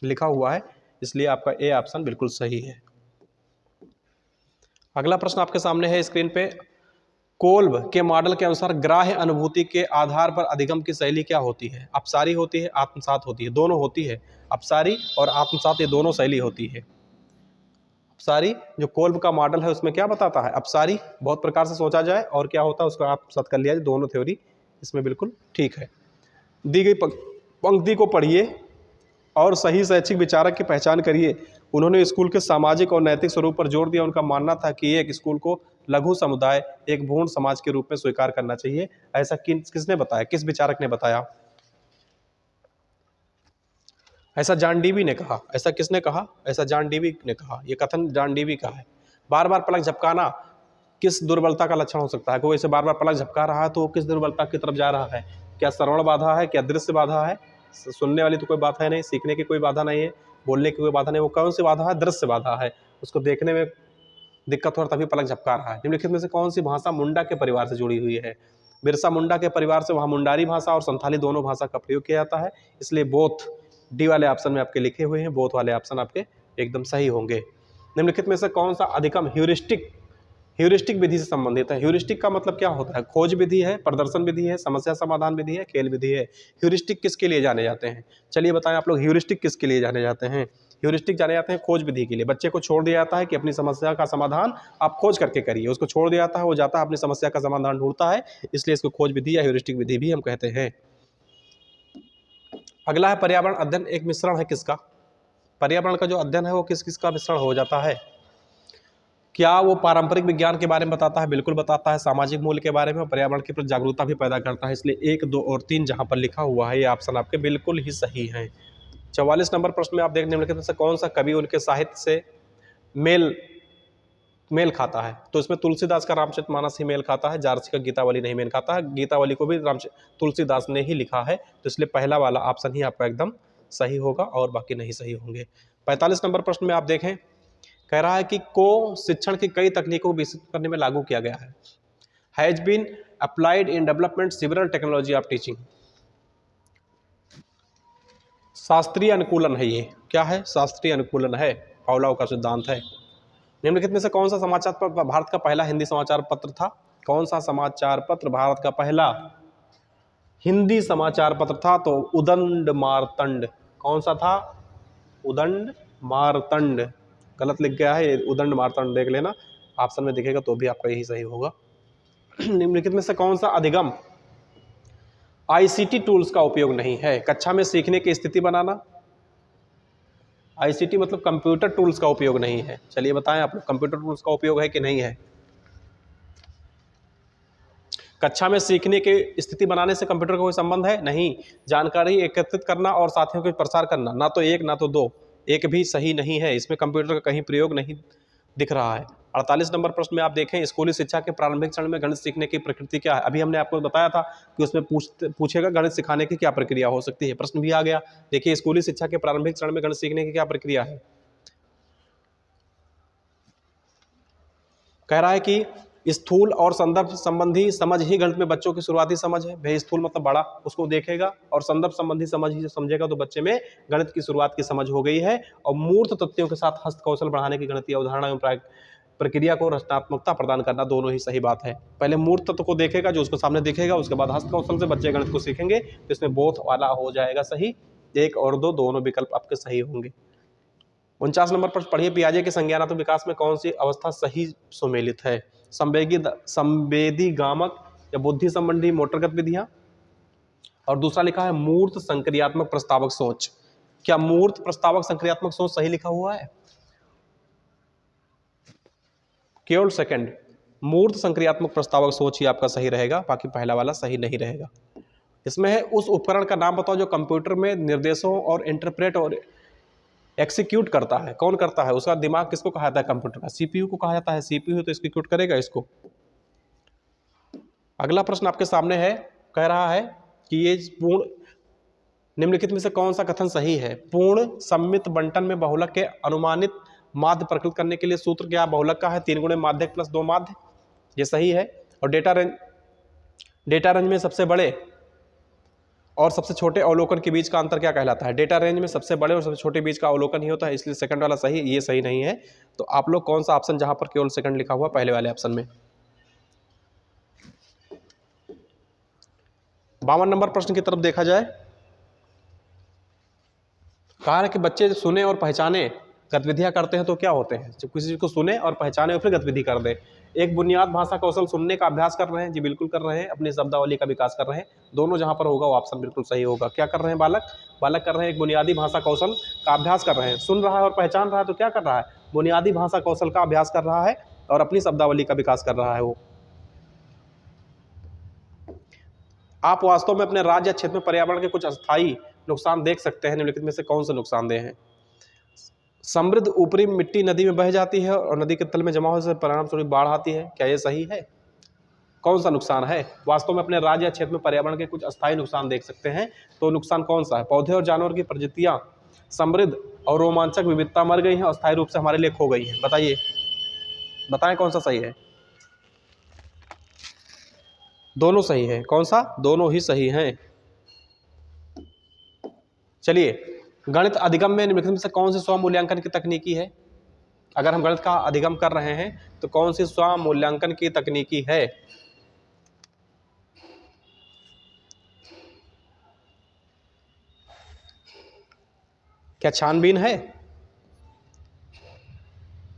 लिखा हुआ है, इसलिए आपका ए ऑप्शन बिल्कुल सही है। अगला प्रश्न आपके सामने है स्क्रीन पे, कोल्ब के मॉडल के अनुसार ग्राह्य अनुभूति के आधार पर अधिगम की शैली क्या होती है? अपसारी होती है, आत्मसात होती है? दोनों होती है। अपसारी और आत्मसात ये दोनों शैली होती है। अपसारी जो कोल्ब का मॉडल है उसमें क्या बताता है? अपसारी बहुत प्रकार से सोचा जाए और क्या होता है उसको आत्मसात कर लिया जाए, दोनों थ्योरी इसमें बिल्कुल ठीक है। दी गई पंक्ति को पढ़िए और सही शैक्षिक विचारक की पहचान करिए। उन्होंने स्कूल के सामाजिक और नैतिक स्वरूप पर जोर दिया। उनका मानना था कि एक स्कूल को लघु समुदाय, एक भ्रूण समाज के रूप में स्वीकार करना चाहिए। ऐसा किसने बताया? किस विचारक ने बताया? ऐसा जॉन डीवी ने कहा। ऐसा किसने कहा? ऐसा जॉन डीवी ने कहा। यह कथन जॉन डीवी का है। बार बार पलक झपकाना किस दुर्बलता का लक्षण हो सकता है? कोई ऐसे बार बार पलक झपका रहा है तो वो किस दुर्बलता की तरफ जा रहा है? क्या श्रवण बाधा है? क्या दृश्य बाधा है? सुनने वाली तो कोई बात है नहीं, सीखने की कोई बाधा नहीं है, बोलने की कोई बाधा नहीं। वो कौन सी बाधा है? दृश्य बाधा है। उसको देखने में दिक्कत हो रहा तभी पलक झपका रहा है। निम्नलिखित में से कौन सी भाषा मुंडा के परिवार से जुड़ी हुई है? बिरसा मुंडा के परिवार से वहाँ मुंडारी भाषा और संथाली दोनों भाषा का प्रयोग किया जाता है, इसलिए बोथ डी वाले ऑप्शन में आपके लिखे हुए हैं, बोथ वाले ऑप्शन आपके एकदम सही होंगे। निम्नलिखित में से कौन सा अधिगम ह्यूरिस्टिक विधि से संबंधित है? ह्यूरिस्टिक का मतलब क्या होता है? खोज विधि है, प्रदर्शन विधि है, समस्या समाधान विधि है, खेल विधि है। ह्यूरिस्टिक किसके लिए जाने जाते हैं? चलिए बताएं आप लोग, ह्यूरिस्टिक किसके लिए जाने जाते हैं? ह्यूरिस्टिक जाने जाते हैं खोज विधि के लिए। बच्चे को छोड़ दिया जाता है कि अपनी समस्या का समाधान आप खोज करके करिए, उसको छोड़ दिया जाता है, वो जाता है अपनी समस्या का समाधान ढूंढता है, इसलिए इसको खोज विधि या ह्यूरिस्टिक विधि भी हम कहते हैं। अगला है पर्यावरण अध्ययन एक मिश्रण है किसका? पर्यावरण का जो अध्ययन है वो किस किस का मिश्रण हो जाता है? क्या वो पारंपरिक विज्ञान के बारे में बताता है? बिल्कुल बताता है। सामाजिक मूल्य के बारे में और पर्यावरण के प्रति जागरूकता भी पैदा करता है, इसलिए 1, 2 और 3 जहां पर लिखा हुआ है ये ऑप्शन आपके बिल्कुल ही सही हैं। 44 नंबर प्रश्न में आप देखने में से कौन सा कवि उनके साहित्य से मेल मेल खाता है। तो इसमें तुलसीदास का रामचरितमानस ही मेल खाता है, जारसी का गीतावली नहीं मेल खाता है। गीतावली को भी तुलसीदास ने ही लिखा है, तो इसलिए पहला वाला ऑप्शन ही आपका एकदम सही होगा और बाकी नहीं सही होंगे। 45 नंबर प्रश्न में आप देखें, कह रहा है कि को शिक्षण की कई तकनीकों को विकसित करने में लागू किया गया है। Has been applied in development civil technology of teaching. शास्त्रीय अनुकूलन है ये, क्या है? शास्त्रीय अनुकूलन है, पावलोव का सिद्धांत है। निम्नलिखित में से कौन सा समाचार पत्र भारत का पहला हिंदी समाचार पत्र था? कौन सा समाचार पत्र भारत का पहला हिंदी समाचार पत्र था? तो उदंड मार्तंड। कौन सा था? उदंड मार्तंड। गलत लिख गया है, उदंड मार्तंड देख लेना, ऑप्शन में दिखेगा तो भी आपका यही सही होगा। निम्नलिखित में से कौन सा अधिगम आईसीटी टूल्स का उपयोग नहीं है? कक्षा में सीखने की स्थिति बनाना। आईसीटी मतलब कंप्यूटर टूल्स का उपयोग नहीं है। चलिए बताएं आप लोग, कंप्यूटर टूल्स का उपयोग है कि नहीं है? कक्षा में सीखने की स्थिति बनाने से कंप्यूटर का कोई संबंध है? नहीं। जानकारी एकत्रित करना और साथियों के प्रसार करना, ना तो एक ना तो दो, एक भी सही नहीं है। इसमें कंप्यूटर का कहीं प्रयोग नहीं दिख रहा है। 48 नंबर प्रश्न में आप देखें, स्कूली शिक्षा के प्रारंभिक चरण में गणित सीखने की प्रकृति क्या है? अभी हमने आपको बताया था कि उसमें पूछेगा गणित सिखाने की क्या प्रक्रिया हो सकती है। प्रश्न भी आ गया। देखिए, स्कूली शिक्षा के प्रारंभिक चरण में गणित सीखने की क्या प्रक्रिया है? कह रहा है कि स्थूल और संदर्भ संबंधी समझ ही गणित में बच्चों की शुरुआती समझ है। भाई स्थूल मतलब बड़ा, उसको देखेगा, और संदर्भ संबंधी समझ ही समझेगा तो बच्चे में गणित की शुरुआत की समझ हो गई है। और मूर्त तथ्यों के साथ हस्त कौशल बढ़ाने की गणितीय अवधारणा एवं प्रक्रिया को रचनात्मकता प्रदान करना, दोनों ही सही बात है। पहले मूर्त तत्व को देखेगा जो उसको सामने दिखेगा, उसके बाद हस्त कौशल से बच्चे गणित को सीखेंगे, तो इसमें बोथ वाला हो जाएगा सही। 1 और 2 दोनों विकल्प आपके सही होंगे। 49 नंबर पर पढ़िए, पियाजे के संज्ञानात्मक विकास में कौन सी अवस्था सही सुमेलित है? संवेदी गामक या बुद्धि संबंधी मोटर गतिविधियां। और दूसरा लिखा है मूर्त संक्रियात्मक प्रस्तावक सोच। क्या मूर्त प्रस्तावक संक्रियात्मक सोच सही लिखा हुआ है? केवल सेकंड, मूर्त संक्रियात्मक प्रस्तावक सोच ही आपका सही रहेगा, बाकी पहला वाला सही नहीं रहेगा। इसमें है उस उपकरण का नाम बताओ जो कंप्यूटर में निर्देशों और इंटरप्रेट और एक्सिक्यूट करता है। कौन करता है? उसका दिमाग किसको कहा जाता है? कंप्यूटर का। सीपीयू को कहा जाता है। सीपीयू तो एक्सिक्यूट करेगा इसको। अगला प्रश्न आपके सामने है, कह रहा है कि ये पूर्ण निम्नलिखित में से कौन सा कथन सही है? पूर्ण सम्मित बंटन में बहुलक के अनुमानित माध्य प्रकट करने के लिए सूत्र क्या बहुलक का है? 3 गुणे माध्य प्लस 2 माध्य, ये सही है। और डेटा रेंज में सबसे बड़े और सबसे छोटे अवलोकन के बीच का अंतर क्या कहलाता है? डेटा रेंज में सबसे बड़े और सबसे छोटे बीच का अवलोकन ही होता है, इसलिए सेकंड वाला सही, ये सही नहीं है। तो आप लोग कौन सा ऑप्शन जहां पर केवल सेकंड लिखा हुआ, पहले वाले ऑप्शन में। 52 नंबर प्रश्न की तरफ देखा जाए, कहा है कि बच्चे सुने और पहचाने गतिविधियां करते हैं तो क्या होते हैं? जब किसी चीज को सुने और पहचाने और फिर गतिविधि कर दे। एक बुनियाद भाषा कौशल सुनने का अभ्यास कर रहे हैं, जी बिल्कुल कर रहे हैं, अपनी शब्दावली का विकास कर रहे हैं। दोनों जहां पर होगा वो ऑप्शन बिल्कुल सही होगा। क्या कर रहे हैं बालक कर रहे हैं एक बुनियादी भाषा कौशल का अभ्यास कर रहे हैं। सुन रहा है और पहचान रहा है तो क्या कर रहा है? बुनियादी भाषा कौशल का अभ्यास कर रहा है और अपनी शब्दावली का विकास कर रहा है वो। आप वास्तव में अपने राज्य या क्षेत्र में पर्यावरण के कुछ अस्थायी नुकसान देख सकते हैं। निम्नलिखित में से कौन से नुकसानदेह हैं? समृद्ध ऊपरी मिट्टी नदी में बह जाती है और नदी के तल में जमा होने से परिणाम स्वरूप बाढ़ आती है। क्या ये सही है? कौन सा नुकसान है? वास्तव में अपने राज्य या क्षेत्र में पर्यावरण के कुछ अस्थायी नुकसान देख सकते हैं, तो नुकसान कौन सा है? पौधे और जानवर की प्रजातियां समृद्ध और रोमांचक विविधता मर गई हैं और अस्थायी रूप से हमारे लिए खो गई हैं। बताइए, बताएं कौन सा सही है? दोनों सही है। कौन सा? दोनों ही सही हैं। चलिए, गणित अधिगम में निम्नलिखित में से कौन सी स्व मूल्यांकन की तकनीकी है? अगर हम गणित का अधिगम कर रहे हैं तो कौन सी स्व मूल्यांकन की तकनीकी है? क्या छानबीन है?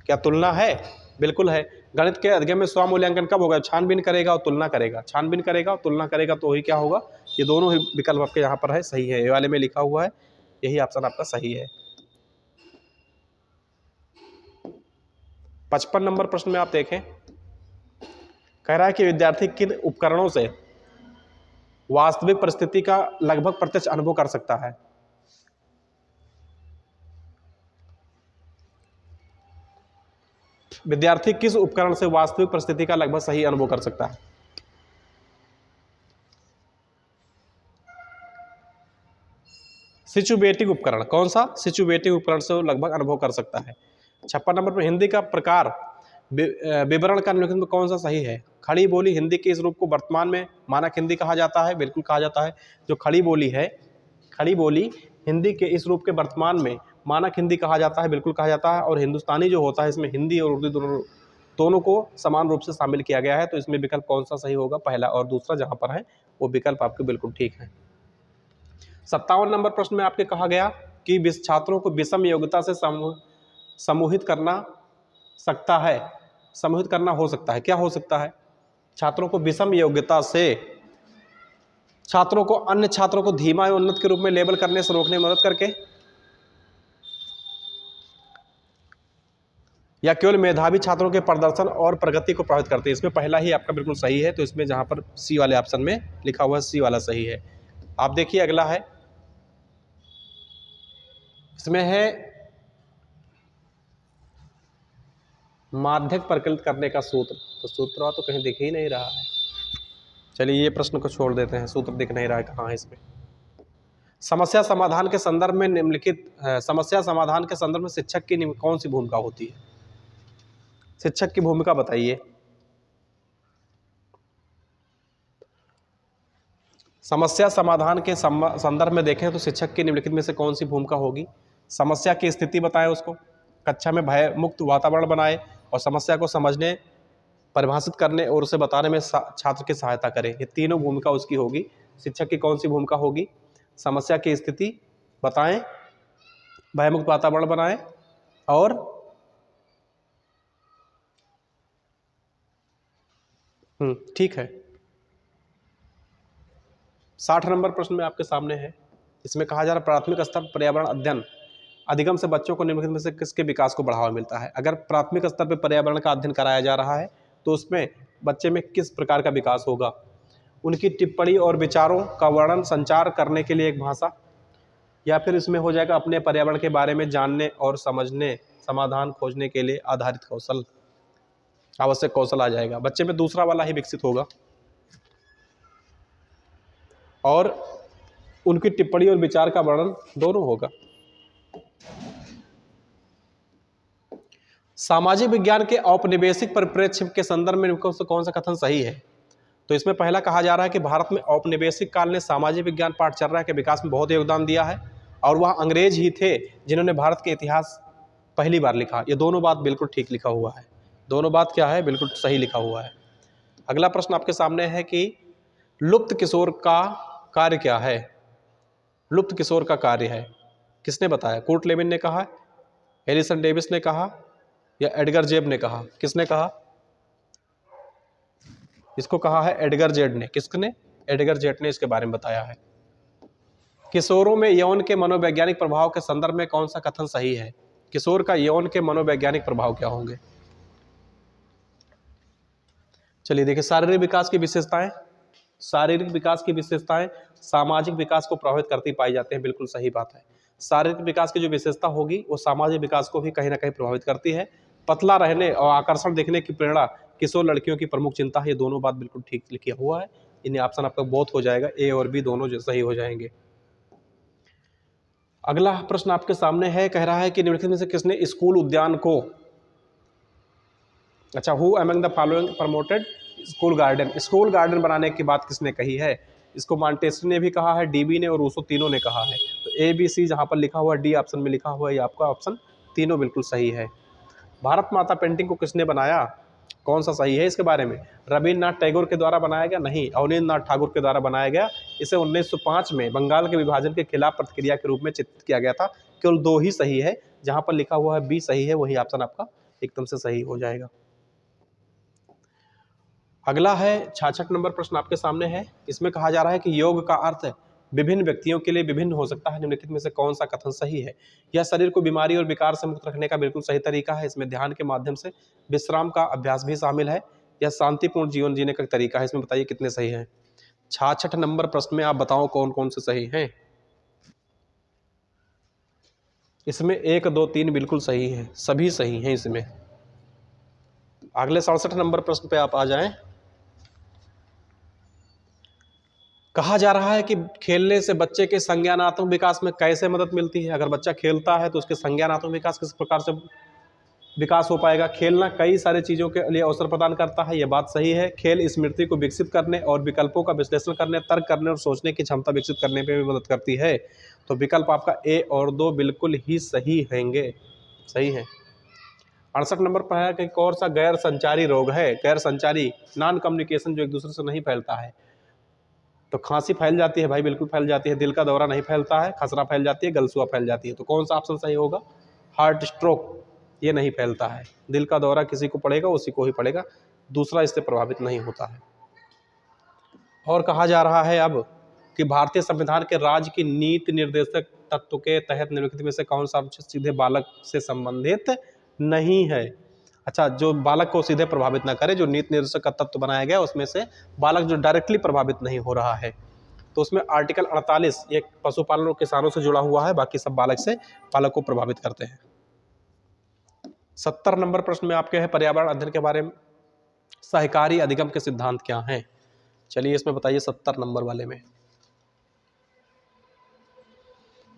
क्या तुलना है? बिल्कुल है। गणित के अधिगम में स्व मूल्यांकन कब होगा? छानबीन करेगा और तुलना करेगा। छानबीन करेगा और तुलना करेगा तो ही क्या होगा? ये दोनों ही विकल्प आपके यहाँ पर है, सही है। ये वाले में लिखा हुआ है, यही ऑप्शन आपका सही है। 55 नंबर प्रश्न में आप देखें, कह रहा है कि विद्यार्थी किन उपकरणों से वास्तविक परिस्थिति का लगभग प्रत्यक्ष अनुभव कर सकता है? विद्यार्थी किस उपकरण से वास्तविक परिस्थिति का लगभग सही अनुभव कर सकता है? सिचुएटिव उपकरण। कौन सा? सिचुएटिव उपकरण से वो लगभग अनुभव कर सकता है। 56 नंबर पर हिंदी का प्रकार विवरण का निम्नलिखित में कौन सा सही है? खड़ी बोली हिंदी के इस रूप को वर्तमान में मानक हिंदी कहा जाता है, बिल्कुल कहा जाता है। जो खड़ी बोली है, खड़ी बोली हिंदी के इस रूप के वर्तमान में मानक हिंदी कहा जाता है, बिल्कुल कहा जाता है। और हिंदुस्तानी जो होता है इसमें हिंदी और उर्दू दोनों को समान रूप से शामिल किया गया है। तो इसमें विकल्प कौन सा सही होगा? पहला और दूसरा जहां पर है वो विकल्प आपके बिल्कुल ठीक है। 57 नंबर प्रश्न में आपके कहा गया कि छात्रों को विषम योग्यता से समूहित करना सकता है, समूहित करना हो सकता है। क्या हो सकता है? छात्रों को विषम योग्यता से छात्रों को अन्य छात्रों को धीमा एवं उन्नत के रूप में लेबल करने से रोकने में मदद करके, या केवल मेधावी छात्रों के प्रदर्शन और प्रगति को प्रभावित करते हैं। इसमें पहला ही आपका बिल्कुल सही है। तो इसमें जहां पर सी वाले ऑप्शन में लिखा हुआ है सी वाला सही है। आप देखिए अगला है, इसमें है माध्यक परिकलित करने का सूत्र। तो सूत्र तो कहीं दिख ही नहीं रहा है। चलिए ये प्रश्न को छोड़ देते हैं, सूत्र दिख नहीं रहा है कहाँ है इसमें। समस्या समाधान के संदर्भ में निम्नलिखित समस्या समाधान के संदर्भ में शिक्षक की कौन सी भूमिका होती है? शिक्षक की भूमिका बताइए। समस्या समाधान के संदर्भ में देखें तो शिक्षक की निम्नलिखित में से कौन सी भूमिका होगी? समस्या की स्थिति बताएं, उसको कक्षा में भय मुक्त वातावरण बनाए और समस्या को समझने, परिभाषित करने और उसे बताने में छात्र की सहायता करें। ये तीनों भूमिका उसकी होगी। शिक्षक की कौन सी भूमिका होगी? समस्या की स्थिति बताएं, भयमुक्त वातावरण बनाएं और ठीक है। 60 नंबर प्रश्न में आपके सामने है, इसमें कहा जा रहा है प्राथमिक स्तर पर्यावरण अध्ययन अधिगम से बच्चों को निम्नलिखित में से किसके विकास को बढ़ावा मिलता है? अगर प्राथमिक स्तर पर पर्यावरण का अध्ययन कराया जा रहा है तो उसमें बच्चे में किस प्रकार का विकास होगा? उनकी टिप्पणी और विचारों का वर्णन संचार करने के लिए एक भाषा, या फिर इसमें हो जाएगा अपने पर्यावरण के बारे में जानने और समझने, समाधान खोजने के लिए आधारित कौशल, आवश्यक कौशल आ जाएगा। बच्चे में दूसरा वाला ही विकसित होगा और उनकी टिप्पणी और विचार का वर्णन दोनों होगा। सामाजिक विज्ञान के औपनिवेशिक परिप्रेक्ष्य के संदर्भ में कौन सा कथन सही है? तो इसमें पहला कहा जा रहा है कि भारत में औपनिवेशिक काल ने सामाजिक विज्ञान पाठचर्या के विकास में बहुत योगदान दिया है और वह अंग्रेज ही थे जिन्होंने भारत के इतिहास पहली बार लिखा। ये दोनों बात बिल्कुल ठीक लिखा हुआ है। दोनों बात क्या है? बिल्कुल सही लिखा हुआ है। अगला प्रश्न आपके सामने है कि लुप्त किशोर का कार्य क्या है? लुप्त किशोर का कार्य है, किसने बताया? कूर्ट लेविन ने कहा, एलिसन डेविस ने कहा, या एडगर जेब ने कहा? किसने कहा? इसको कहा है एडगर जेड ने। किसने? एडगर जेड ने इसके बारे में बताया है। किशोरों में यौन के मनोवैज्ञानिक प्रभाव के संदर्भ में कौन सा कथन सही है? किशोर का यौन के मनोवैज्ञानिक प्रभाव क्या होंगे? चलिए देखिए, शारीरिक विकास की विशेषताएं, शारीरिक विकास की विशेषताएं सामाजिक विकास को प्रभावित करती पाई जाते हैं। बिल्कुल सही बात है। शारीरिक विकास की जो विशेषता होगी वो सामाजिक विकास को भी कहीं ना कहीं प्रभावित करती है। पतला रहने और आकर्षण देखने की प्रेरणा किशोर लड़कियों की प्रमुख चिंता है। ये दोनों बात बिल्कुल ठीक लिखा हुआ है। इन्हें ऑप्शन आपका बोथ हो जाएगा, ए और बी दोनों जो सही हो जाएंगे। अगला प्रश्न आपके सामने है, कह रहा है कि निम्नलिखित में से किसने स्कूल उद्यान को, अच्छा, who among the following promoted school garden, school garden बनाने की बात किसने कही है? इसको मॉन्टेस्क्यू ने भी कहा है, डीबी ने और रूसो तीनों ने कहा है। तो ए बी सी जहां पर लिखा हुआ है डी ऑप्शन में लिखा हुआ है, ये आपका ऑप्शन तीनों बिल्कुल सही है। भारत माता पेंटिंग को किसने बनाया? कौन सा सही है इसके बारे में? रविन्द्रनाथ टैगोर के द्वारा बनाया गया? नहीं, अवनींद्रनाथ ठाकुर के द्वारा बनाया गया। इसे 1905 में बंगाल के विभाजन के खिलाफ प्रतिक्रिया के रूप में चित्रित किया गया था। केवल दो ही सही है, जहां पर लिखा हुआ है बी सही है, वही ऑप्शन आपका एकदम से सही हो जाएगा। अगला है 66 नंबर प्रश्न आपके सामने है। इसमें कहा जा रहा है कि योग का अर्थ विभिन्न व्यक्तियों के लिए विभिन्न हो सकता है। निम्नलिखित में से कौन सा कथन सही है? यह शरीर को बीमारी और विकार से मुक्त रखने का बिल्कुल सही तरीका है। इसमें ध्यान के माध्यम से विश्राम का अभ्यास भी शामिल है। यह शांतिपूर्ण जीवन जीने का तरीका है। इसमें बताइए कितने सही हैं? 66 नंबर प्रश्न में आप बताओ कौन कौन से सही हैं। इसमें 1 2 3 बिल्कुल सही है, सभी सही हैं इसमें। अगले 67 नंबर प्रश्न पे आप आ जाएं। कहा जा रहा है कि खेलने से बच्चे के संज्ञानात्मक विकास में कैसे मदद मिलती है। अगर बच्चा खेलता है तो उसके संज्ञानात्मक विकास किस प्रकार से विकास हो पाएगा। खेलना कई सारी चीज़ों के लिए अवसर प्रदान करता है, यह बात सही है। खेल स्मृति को विकसित करने और विकल्पों का विश्लेषण करने, तर्क करने और सोचने की क्षमता विकसित करने में भी मदद करती है। तो विकल्प आपका ए और 2 बिल्कुल ही सही हैंगे, सही है। 68 नंबर पर है कि कौन सा गैर संचारी रोग है। गैर संचारी, नॉन कम्युनिकेशन, जो एक दूसरे से नहीं फैलता है। तो खांसी फैल जाती है भाई, बिल्कुल फैल जाती है। दिल का दौरा नहीं फैलता है, खसरा फैल जाती है, गलसुआ फैल जाती है। तो कौन सा ऑप्शन सही होगा। हार्ट स्ट्रोक, ये नहीं फैलता है। दिल का दौरा किसी को पड़ेगा उसी को ही पड़ेगा, दूसरा इससे प्रभावित नहीं होता है। और कहा जा रहा है अब कि भारतीय संविधान के राज्य की नीति निर्देशक तत्व के तहत निम्नलिखित में से कौन सा सीधे बालक से संबंधित नहीं है। अच्छा, जो बालक को सीधे प्रभावित ना करे, जो नीति निर्देशक का तत्व बनाया गया उसमें से बालक जो डायरेक्टली प्रभावित नहीं हो रहा है, तो उसमें आर्टिकल 48 ये पशुपालन और किसानों से जुड़ा हुआ है, बाकी सब बालक को प्रभावित करते हैं। 70 नंबर प्रश्न में आपके है पर्यावरण अध्ययन के बारे में, सहकारी अधिगम के सिद्धांत क्या हैं। चलिए इसमें बताइए 70 नंबर वाले में।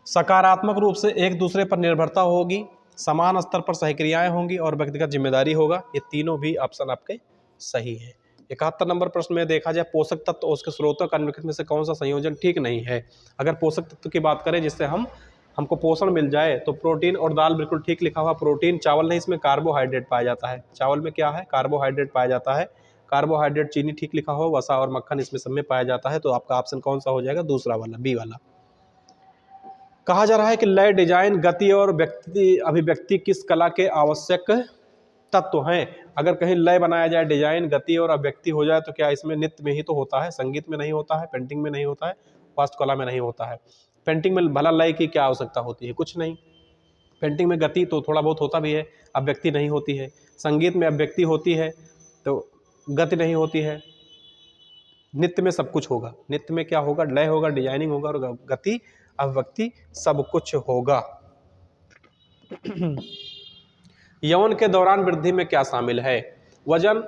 सकारात्मक रूप से एक दूसरे पर निर्भरता होगी, समान स्तर पर सहक्रियाएं होंगी और व्यक्तिगत जिम्मेदारी होगा। ये तीनों भी ऑप्शन आपके सही है। 71 नंबर प्रश्न में देखा जाए पोषक तत्व और उसके स्रोतों का निम्नलिखित में से कौन सा संयोजन ठीक नहीं है। अगर पोषक तत्व की बात करें जिससे हमको पोषण मिल जाए, तो प्रोटीन और दाल बिल्कुल ठीक लिखा हुआ। प्रोटीन चावल नहीं, इसमें कार्बोहाइड्रेट पाया जाता है। चावल में क्या है, कार्बोहाइड्रेट पाया जाता है। कार्बोहाइड्रेट चीनी ठीक लिखा हो, वसा और मक्खन इसमें सब में पाया जाता है। तो आपका ऑप्शन कौन सा हो जाएगा, दूसरा वाला, बी वाला। कहा जा रहा है कि लय, डिजाइन, गति और अभिव्यक्ति किस कला के आवश्यक तत्व हैं। अगर कहीं लय बनाया जाए, डिजाइन, गति और अभिव्यक्ति हो जाए, तो क्या इसमें नृत्य में ही तो होता है, संगीत में नहीं होता है, पेंटिंग में नहीं होता है, वास्तुकला में नहीं होता है। पेंटिंग में भला लय की क्या आवश्यकता होती है, कुछ नहीं। पेंटिंग में गति तो थोड़ा बहुत होता भी है, अभिव्यक्ति नहीं होती है। संगीत में अभिव्यक्ति होती है तो गति नहीं होती है। नृत्य में सब कुछ होगा। नृत्य में क्या होगा, लय होगा, डिजाइनिंग होगा और गति, अभिव्यक्ति सब कुछ होगा। यौन के दौरान वृद्धि में क्या शामिल है। वजन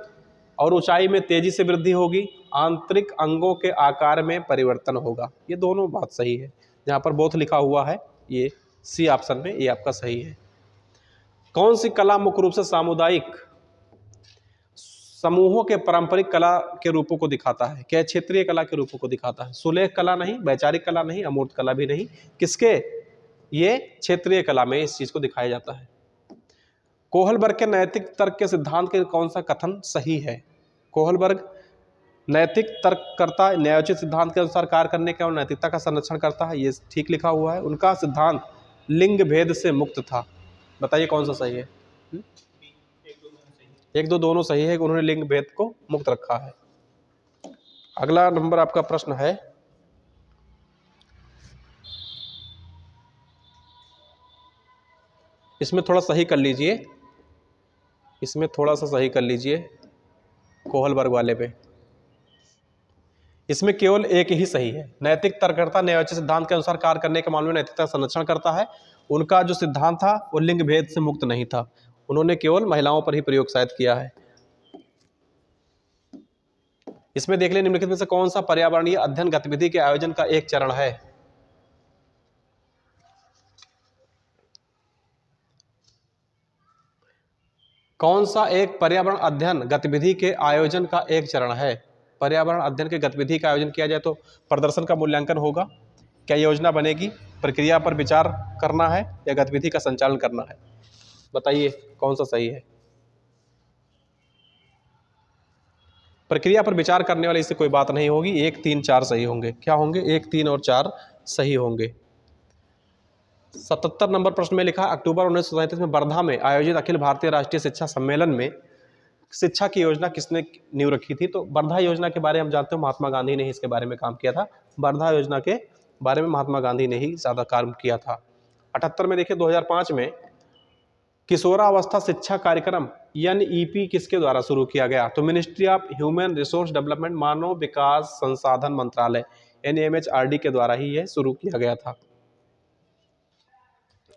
और ऊंचाई में तेजी से वृद्धि होगी, आंतरिक अंगों के आकार में परिवर्तन होगा। ये दोनों बात सही है। जहाँ पर बोथ लिखा हुआ है ये सी ऑप्शन में, ये आपका सही है। कौन सी कला मुख्य रूप से सामुदायिक समूहों के पारंपरिक कला के रूपों को दिखाता है। क्या क्षेत्रीय कला के रूपों को दिखाता है। सुलेख कला नहीं, वैचारिक कला नहीं, अमूर्त कला भी नहीं, किसके, ये क्षेत्रीय कला में इस चीज को दिखाया जाता है। कोहलबर्ग के नैतिक तर्क के सिद्धांत के कौन सा कथन सही है। कोहलबर्ग नैतिक तर्क करता, न्यायोचित सिद्धांत के अनुसार कार्य करने के और नैतिकता का संरक्षण करता है, ये ठीक लिखा हुआ है। उनका सिद्धांत लिंग भेद से मुक्त था। बताइए कौन सा सही है। एक दो दोनों सही है, उन्होंने लिंग भेद को मुक्त रखा है। अगला नंबर आपका प्रश्न है, इसमें थोड़ा सही कर लीजिए, इसमें थोड़ा सा सही कर लीजिए कोहलबर्ग वाले पे। इसमें केवल एक ही सही है। नैतिक तर्ककर्ता न्यायोचित सिद्धांत के अनुसार कार्य करने के मामले में नैतिकता का संरक्षण करता है। उनका जो सिद्धांत था वो लिंग भेद से मुक्त नहीं था, उन्होंने केवल महिलाओं पर ही प्रयोग शायद किया है। इसमें देख लें निम्नलिखित में से कौन सा पर्यावरणीय अध्ययन गतिविधि के आयोजन का एक चरण है। कौन सा एक पर्यावरण अध्ययन गतिविधि के आयोजन का एक चरण है। पर्यावरण अध्ययन के गतिविधि का आयोजन किया जाए तो प्रदर्शन का मूल्यांकन होगा, क्या योजना बनेगी, प्रक्रिया पर विचार करना है या गतिविधि का संचालन करना है। बताइए कौन सा सही है। प्रक्रिया पर विचार करने वाले इससे कोई बात नहीं होगी। 1, 3, 4 सही होंगे। क्या होंगे, 1, 3 और 4 सही होंगे। 77 नंबर प्रश्न में लिखा अक्टूबर 1937 में वर्धा में आयोजित अखिल भारतीय राष्ट्रीय शिक्षा सम्मेलन में शिक्षा की योजना किसने नींव रखी थी। तो वर्धा योजना के बारे में हम जानते हो महात्मा गांधी ने ही इसके बारे में काम किया था। वर्धा योजना के बारे में महात्मा गांधी ने ही ज्यादा काम किया था। 78 में देखिए 2005 में किशोरावस्था शिक्षा कार्यक्रम NEP किसके द्वारा शुरू किया गया। तो ministry of human resource development, मानव विकास संसाधन मंत्रालय NMHRD के द्वारा ही यह शुरू किया गया था।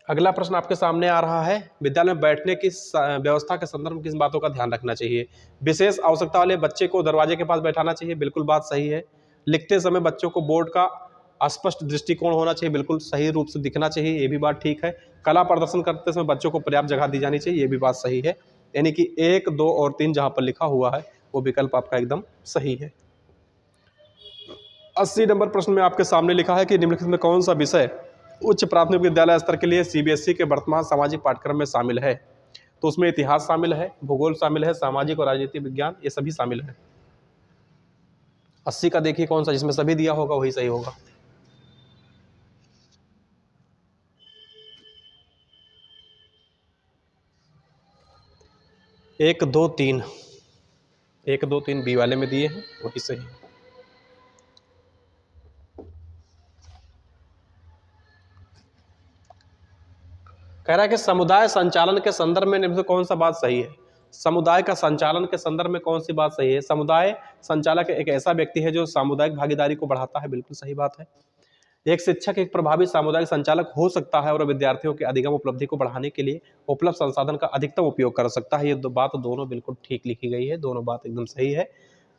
अगला प्रश्न आपके सामने आ रहा है, विद्यालय में बैठने की व्यवस्था के संदर्भ में किन बातों का ध्यान रखना चाहिए? विशेष आवश्यकता वाले बच्चे को दरवाजे के पास बैठाना चाहिए, बिल्कुल बात सही है। लिखते समय बच्चों को बोर्ड का स्पष्ट दृष्टिकोण होना चाहिए, बिल्कुल सही रूप से दिखना चाहिए, ये भी बात ठीक है। कला प्रदर्शन करते समय बच्चों को पर्याप्त जगह दी जानी चाहिए, ये भी बात सही है। यानी कि 1, 2 और 3 जहाँ पर लिखा हुआ है वो विकल्प आपका एकदम सही है। 80 नंबर प्रश्न में आपके सामने लिखा है कि निम्नलिखित में कौन सा विषय उच्च प्राथमिक विद्यालय स्तर के लिए सीबीएसई के वर्तमान सामाजिक पाठ्यक्रम में शामिल है? तो उसमें इतिहास शामिल है, भूगोल शामिल है, सामाजिक और राजनीतिक विज्ञान, ये सभी शामिल है। 80 का देखिए कौन सा, जिसमें सभी दिया होगा वही सही होगा। एक दो तीन, 1, 2, 3 बी वाले में दिए हैं, वही सही। कह रहा है कि समुदाय संचालन के संदर्भ में निम्न कौन सा बात सही है? समुदाय का संचालन के संदर्भ में कौन सी बात सही है? समुदाय संचालक एक ऐसा व्यक्ति है जो सामुदायिक भागीदारी को बढ़ाता है, बिल्कुल सही बात है। एक शिक्षक एक प्रभावी सामुदायिक संचालक हो सकता है और विद्यार्थियों की अधिगम उपलब्धि को बढ़ाने के लिए उपलब्ध संसाधन का अधिकतम उपयोग कर सकता है। ये दो बात दोनों बिल्कुल ठीक लिखी गई है, दोनों बात एकदम सही है।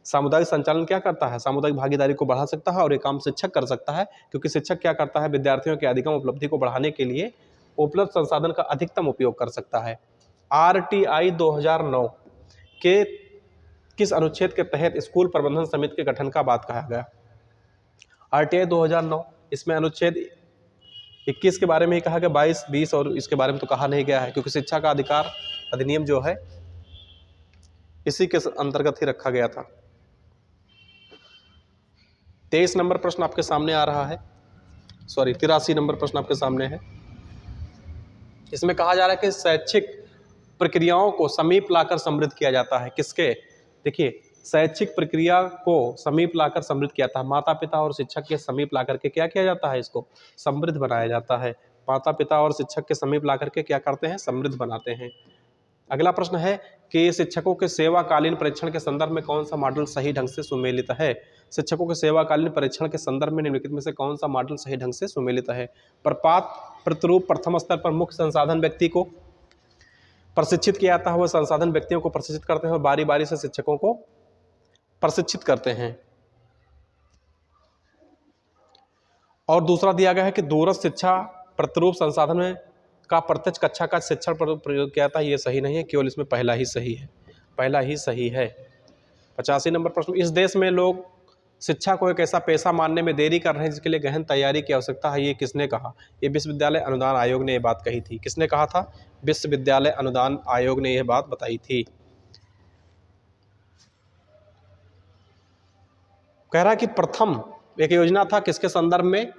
सामुदायिक संचालन क्या करता है? सामुदायिक भागीदारी को बढ़ा सकता है और ये काम शिक्षक कर सकता है, क्योंकि शिक्षक क्या करता है? विद्यार्थियों की अधिगम उपलब्धि को बढ़ाने के लिए उपलब्ध संसाधन का अधिकतम उपयोग कर सकता है। आरटीआई 2009 के किस अनुच्छेद के तहत स्कूल प्रबंधन समिति के गठन का बात कहा गया? आरटीआई 2009, इसमें अनुच्छेद 21 के बारे में ही कहा गया, 22, 20 और इसके बारे में तो कहा नहीं गया है, क्योंकि शिक्षा का अधिकार अधिनियम जो है इसी के अंतर्गत ही रखा गया था। 23 नंबर प्रश्न आपके सामने आ रहा है, 83 नंबर प्रश्न आपके सामने है। इसमें कहा जा रहा है कि शैक्षिक प्रक्रियाओं को समीप लाकर समृद्ध किया जाता है। किसके? देखिए, शैक्षिक प्रक्रिया को समीप लाकर समृद्ध किया जाता है, माता पिता और शिक्षक के समीप लाकर के क्या किया जाता है? इसको समृद्ध बनाया जाता है। माता पिता और शिक्षक के समीप लाकर के क्या करते हैं? समृद्ध बनाते हैं। अगला प्रश्न है कि शिक्षकों के सेवाकालीन परीक्षण के संदर्भ में कौन सा मॉडल सही ढंग से सुमेलित है? शिक्षकों के सेवाकालीन परीक्षण के संदर्भ में निम्नलिखित में से कौन सा मॉडल सही ढंग से सुमेलित है? प्रपात प्रतिरूप प्रथम स्तर पर मुख्य संसाधन व्यक्ति को प्रशिक्षित किया जाता है, वह संसाधन व्यक्तियों को प्रशिक्षित करते हैं और बारी बारी से शिक्षकों को प्रशिक्षित करते हैं। और दूसरा दिया गया है कि दूरस्थ शिक्षा प्रतिरूप संसाधन में का प्रत्यक्ष कक्षा का शिक्षण पर प्रयोग किया जाता है, ये सही नहीं है, केवल इसमें पहला ही सही है, पहला ही सही है। 85 नंबर प्रश्न, इस देश में लोग शिक्षा को एक ऐसा पेशा मानने में देरी कर रहे हैं जिसके लिए गहन तैयारी की आवश्यकता है, ये किसने कहा? ये विश्वविद्यालय अनुदान आयोग ने ये बात कही थी। किसने कहा था? विश्वविद्यालय अनुदान आयोग ने यह बात बताई थी। कह रहा है कि प्रथम एक योजना था, किसके संदर्भ में?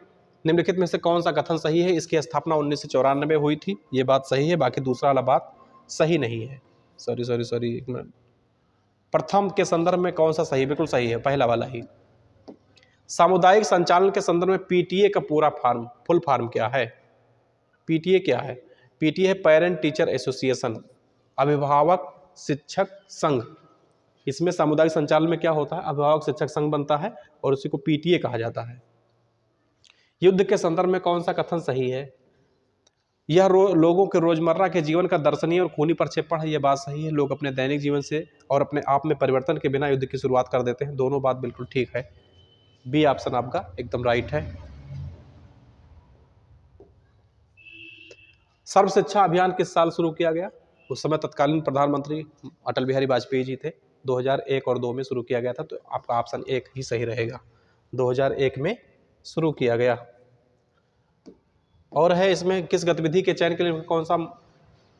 निम्नलिखित में से कौन सा कथन सही है? इसकी स्थापना 1994 में हुई थी, ये बात सही है, बाकी दूसरा वाला बात सही नहीं है। सॉरी, एक मिनट। प्रथम के संदर्भ में कौन सा सही? बिल्कुल सही है, पहला वाला ही। सामुदायिक संचालन के संदर्भ में पीटीए का पूरा फॉर्म, फुल फॉर्म क्या है? पीटीए क्या है? पीटीए है पेरेंट टीचर एसोसिएशन, अभिभावक शिक्षक संघ। इसमें सामुदायिक संचालन में क्या होता है? अभिभावक शिक्षक संघ बनता है और उसी को पीटीए कहा जाता है। युद्ध के संदर्भ में कौन सा कथन सही है? यह लोगों के रोजमर्रा के जीवन का दर्शनीय और खूनी प्रक्षेपण है, यह बात सही है। लोग अपने दैनिक जीवन से और अपने आप में परिवर्तन के बिना युद्ध की शुरुआत कर देते हैं, दोनों बात बिल्कुल ठीक है। बी ऑप्शन आपका एकदम राइट है। सर्व शिक्षा अभियान किस साल शुरू किया गया? उस समय तत्कालीन प्रधानमंत्री अटल बिहारी वाजपेयी जी थे, 2001 और 2 में शुरू किया गया था, तो आपका ऑप्शन 1 ही सही रहेगा, 2001 में शुरू किया गया। और है इसमें किस गतिविधि के चयन के लिए कौन सा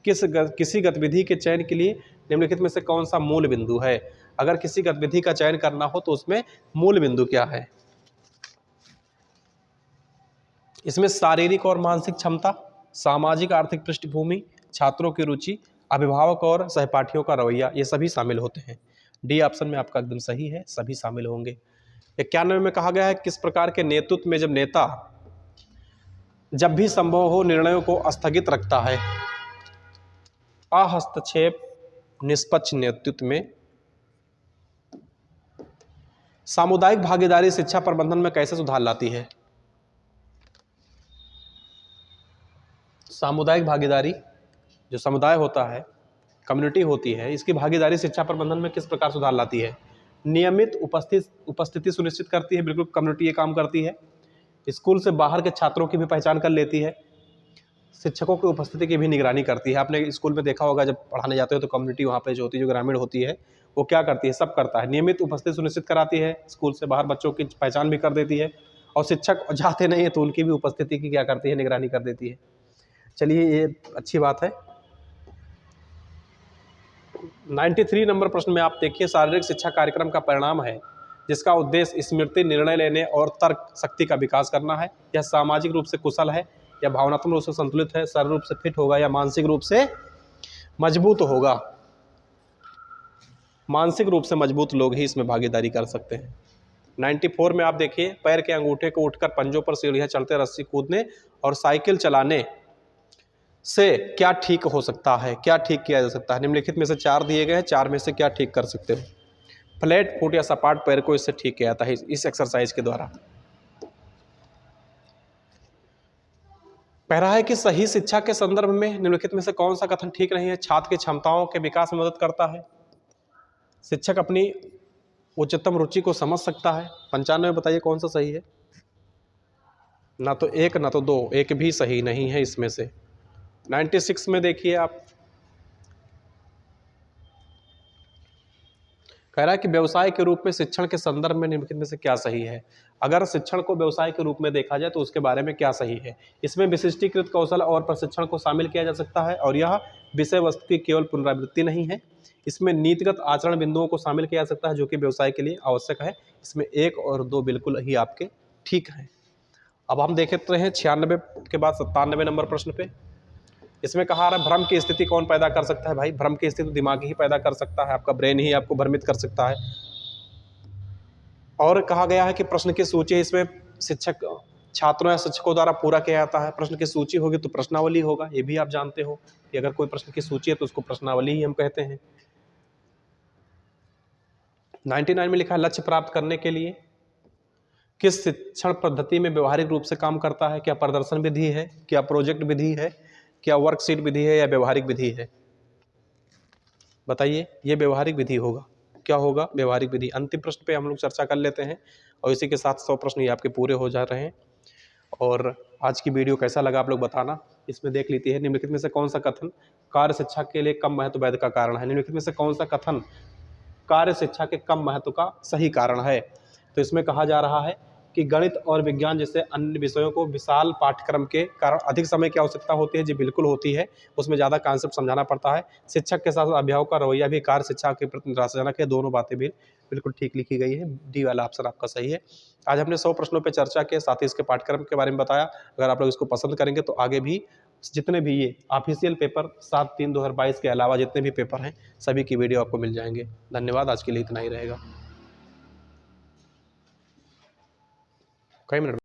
किसी गतिविधि के चयन के लिए निम्नलिखित में से कौन सा मूल बिंदु है? अगर किसी गतिविधि का चयन करना हो तो उसमें मूल बिंदु क्या है? इसमें शारीरिक और मानसिक क्षमता, सामाजिक आर्थिक पृष्ठभूमि, छात्रों की रुचि, अभिभावक और सहपाठियों का रवैया, ये सभी शामिल होते हैं। डी ऑप्शन में आपका एकदम सही है, सभी शामिल होंगे। 91 में कहा गया है किस प्रकार के नेतृत्व में जब नेता जब भी संभव हो निर्णयों को स्थगित रखता है? अहस्तक्षेप निष्पक्ष नेतृत्व में। सामुदायिक भागीदारी शिक्षा प्रबंधन में कैसे सुधार लाती है? सामुदायिक भागीदारी, जो समुदाय होता है, कम्युनिटी होती है, इसकी भागीदारी शिक्षा प्रबंधन में किस प्रकार सुधार लाती है? नियमित उपस्थिति सुनिश्चित करती है, बिल्कुल कम्युनिटी ये काम करती है। स्कूल से बाहर के छात्रों की भी पहचान कर लेती है। शिक्षकों की उपस्थिति की भी निगरानी करती है। आपने स्कूल में देखा होगा, जब पढ़ाने जाते हो तो कम्युनिटी वहाँ पे जो होती है, जो ग्रामीण होती है, वो क्या करती है? सब करता है। नियमित उपस्थिति सुनिश्चित कराती है, स्कूल से बाहर बच्चों की पहचान भी कर देती है, और शिक्षक जाते नहीं है तो उनकी भी उपस्थिति की क्या करती है? निगरानी कर देती है। चलिए, ये अच्छी बात है। 93 नंबर प्रश्न में आप देखिए, शारीरिक शिक्षा कार्यक्रम का परिणाम है जिसका उद्देश्य स्मृति, निर्णय लेने और तर्क शक्ति का विकास करना है। यह सामाजिक रूप से कुशल है या भावनात्मक रूप से संतुलित है, शारीरिक रूप से फिट होगा या मानसिक रूप से मजबूत होगा? मानसिक रूप से मजबूत लोग ही इसमें भागीदारी कर सकते हैं। 94 में आप देखिए, पैर के अंगूठे को उठकर पंजों पर सीढ़ियां चढ़ते, रस्सी कूदने और साइकिल चलाने से क्या ठीक हो सकता है? क्या ठीक किया जा सकता है? निम्नलिखित में से 4 दिए गए हैं, 4 में से क्या ठीक कर सकते हो? फ्लैट फुट या सपाट पैर को इससे ठीक किया जाता है, इस एक्सरसाइज के द्वारा। पहला है कि सही शिक्षा के संदर्भ में निम्नलिखित में से कौन सा कथन ठीक नहीं है? छात्र की क्षमताओं के विकास में मदद करता है, शिक्षक अपनी उच्चतम रुचि को समझ सकता है। 95 बताइए कौन सा सही है? ना तो 1 ना तो 2, एक भी सही नहीं है इसमें से। 96 में देखिए आप, कह रहा है कि व्यवसाय के रूप में शिक्षण के संदर्भ में निम्नलिखित में से क्या सही है? अगर शिक्षण को व्यवसाय के रूप में देखा जाए तो उसके बारे में क्या सही है? इसमें विशिष्टीकृत कौशल और प्रशिक्षण को शामिल किया जा सकता है, और यह विषय वस्तु की केवल पुनरावृत्ति नहीं है। इसमें नीतिगत आचरण बिंदुओं को शामिल किया जा सकता है जो कि व्यवसाय के लिए आवश्यक है। इसमें 1 और 2 बिल्कुल ही आपके ठीक हैं। अब हम देखते हैं 96 के बाद 97 नंबर प्रश्न पे। इसमें कहा रहा है, भ्रम की स्थिति कौन पैदा कर सकता है? भाई, भ्रम की स्थिति दिमाग ही पैदा कर सकता है, आपका ब्रेन ही आपको भ्रमित कर सकता है। और कहा गया है कि प्रश्न की सूची इसमें शिक्षक, छात्रों या शिक्षकों द्वारा पूरा किया जाता है। प्रश्न की सूची होगी तो प्रश्नावली होगा, ये भी आप जानते हो कि अगर कोई प्रश्न की सूची है तो उसको प्रश्नावली ही हम कहते हैं। 99 में लिखा है, लक्ष्य प्राप्त करने के लिए किस शिक्षण पद्धति में व्यवहारिक रूप से काम करता है? क्या प्रदर्शन विधि है, क्या प्रोजेक्ट विधि है, क्या वर्कशीट विधि है, या व्यवहारिक विधि है? बताइए, ये व्यवहारिक विधि होगा। क्या होगा? व्यवहारिक विधि। अंतिम प्रश्न पे हम लोग चर्चा कर लेते हैं, और इसी के साथ 100 प्रश्न ये आपके पूरे हो जा रहे हैं। और आज की वीडियो कैसा लगा आप लोग बताना। इसमें देख लेते हैं, निम्नलिखित में से कौन सा कथन कार्य शिक्षा के लिए कम महत्व वैध का कारण है? निम्नलिखित में से कौन सा कथन कार्य शिक्षा के कम महत्व का सही कारण है? तो इसमें कहा जा रहा है कि गणित और विज्ञान जैसे अन्य विषयों को विशाल पाठ्यक्रम के कारण अधिक समय की आवश्यकता होती है, जी बिल्कुल होती है, उसमें ज़्यादा कॉन्सेप्ट समझाना पड़ता है। शिक्षक के साथ अभिभावक का रवैया भी कार्य शिक्षा के प्रति निराशाजनक है। दोनों बातें भी बिल्कुल ठीक लिखी गई है, डी वाला ऑप्शन आपका सही है। आज हमने 100 प्रश्नों पर चर्चा की, साथ ही इसके पाठ्यक्रम के बारे में बताया। अगर आप लोग इसको पसंद करेंगे तो आगे भी जितने भी ये ऑफिशियल पेपर 7/3/2022 के अलावा जितने भी पेपर हैं, सभी की वीडियो आपको मिल जाएंगे। धन्यवाद, आज के लिए इतना ही रहेगा। कई मिनट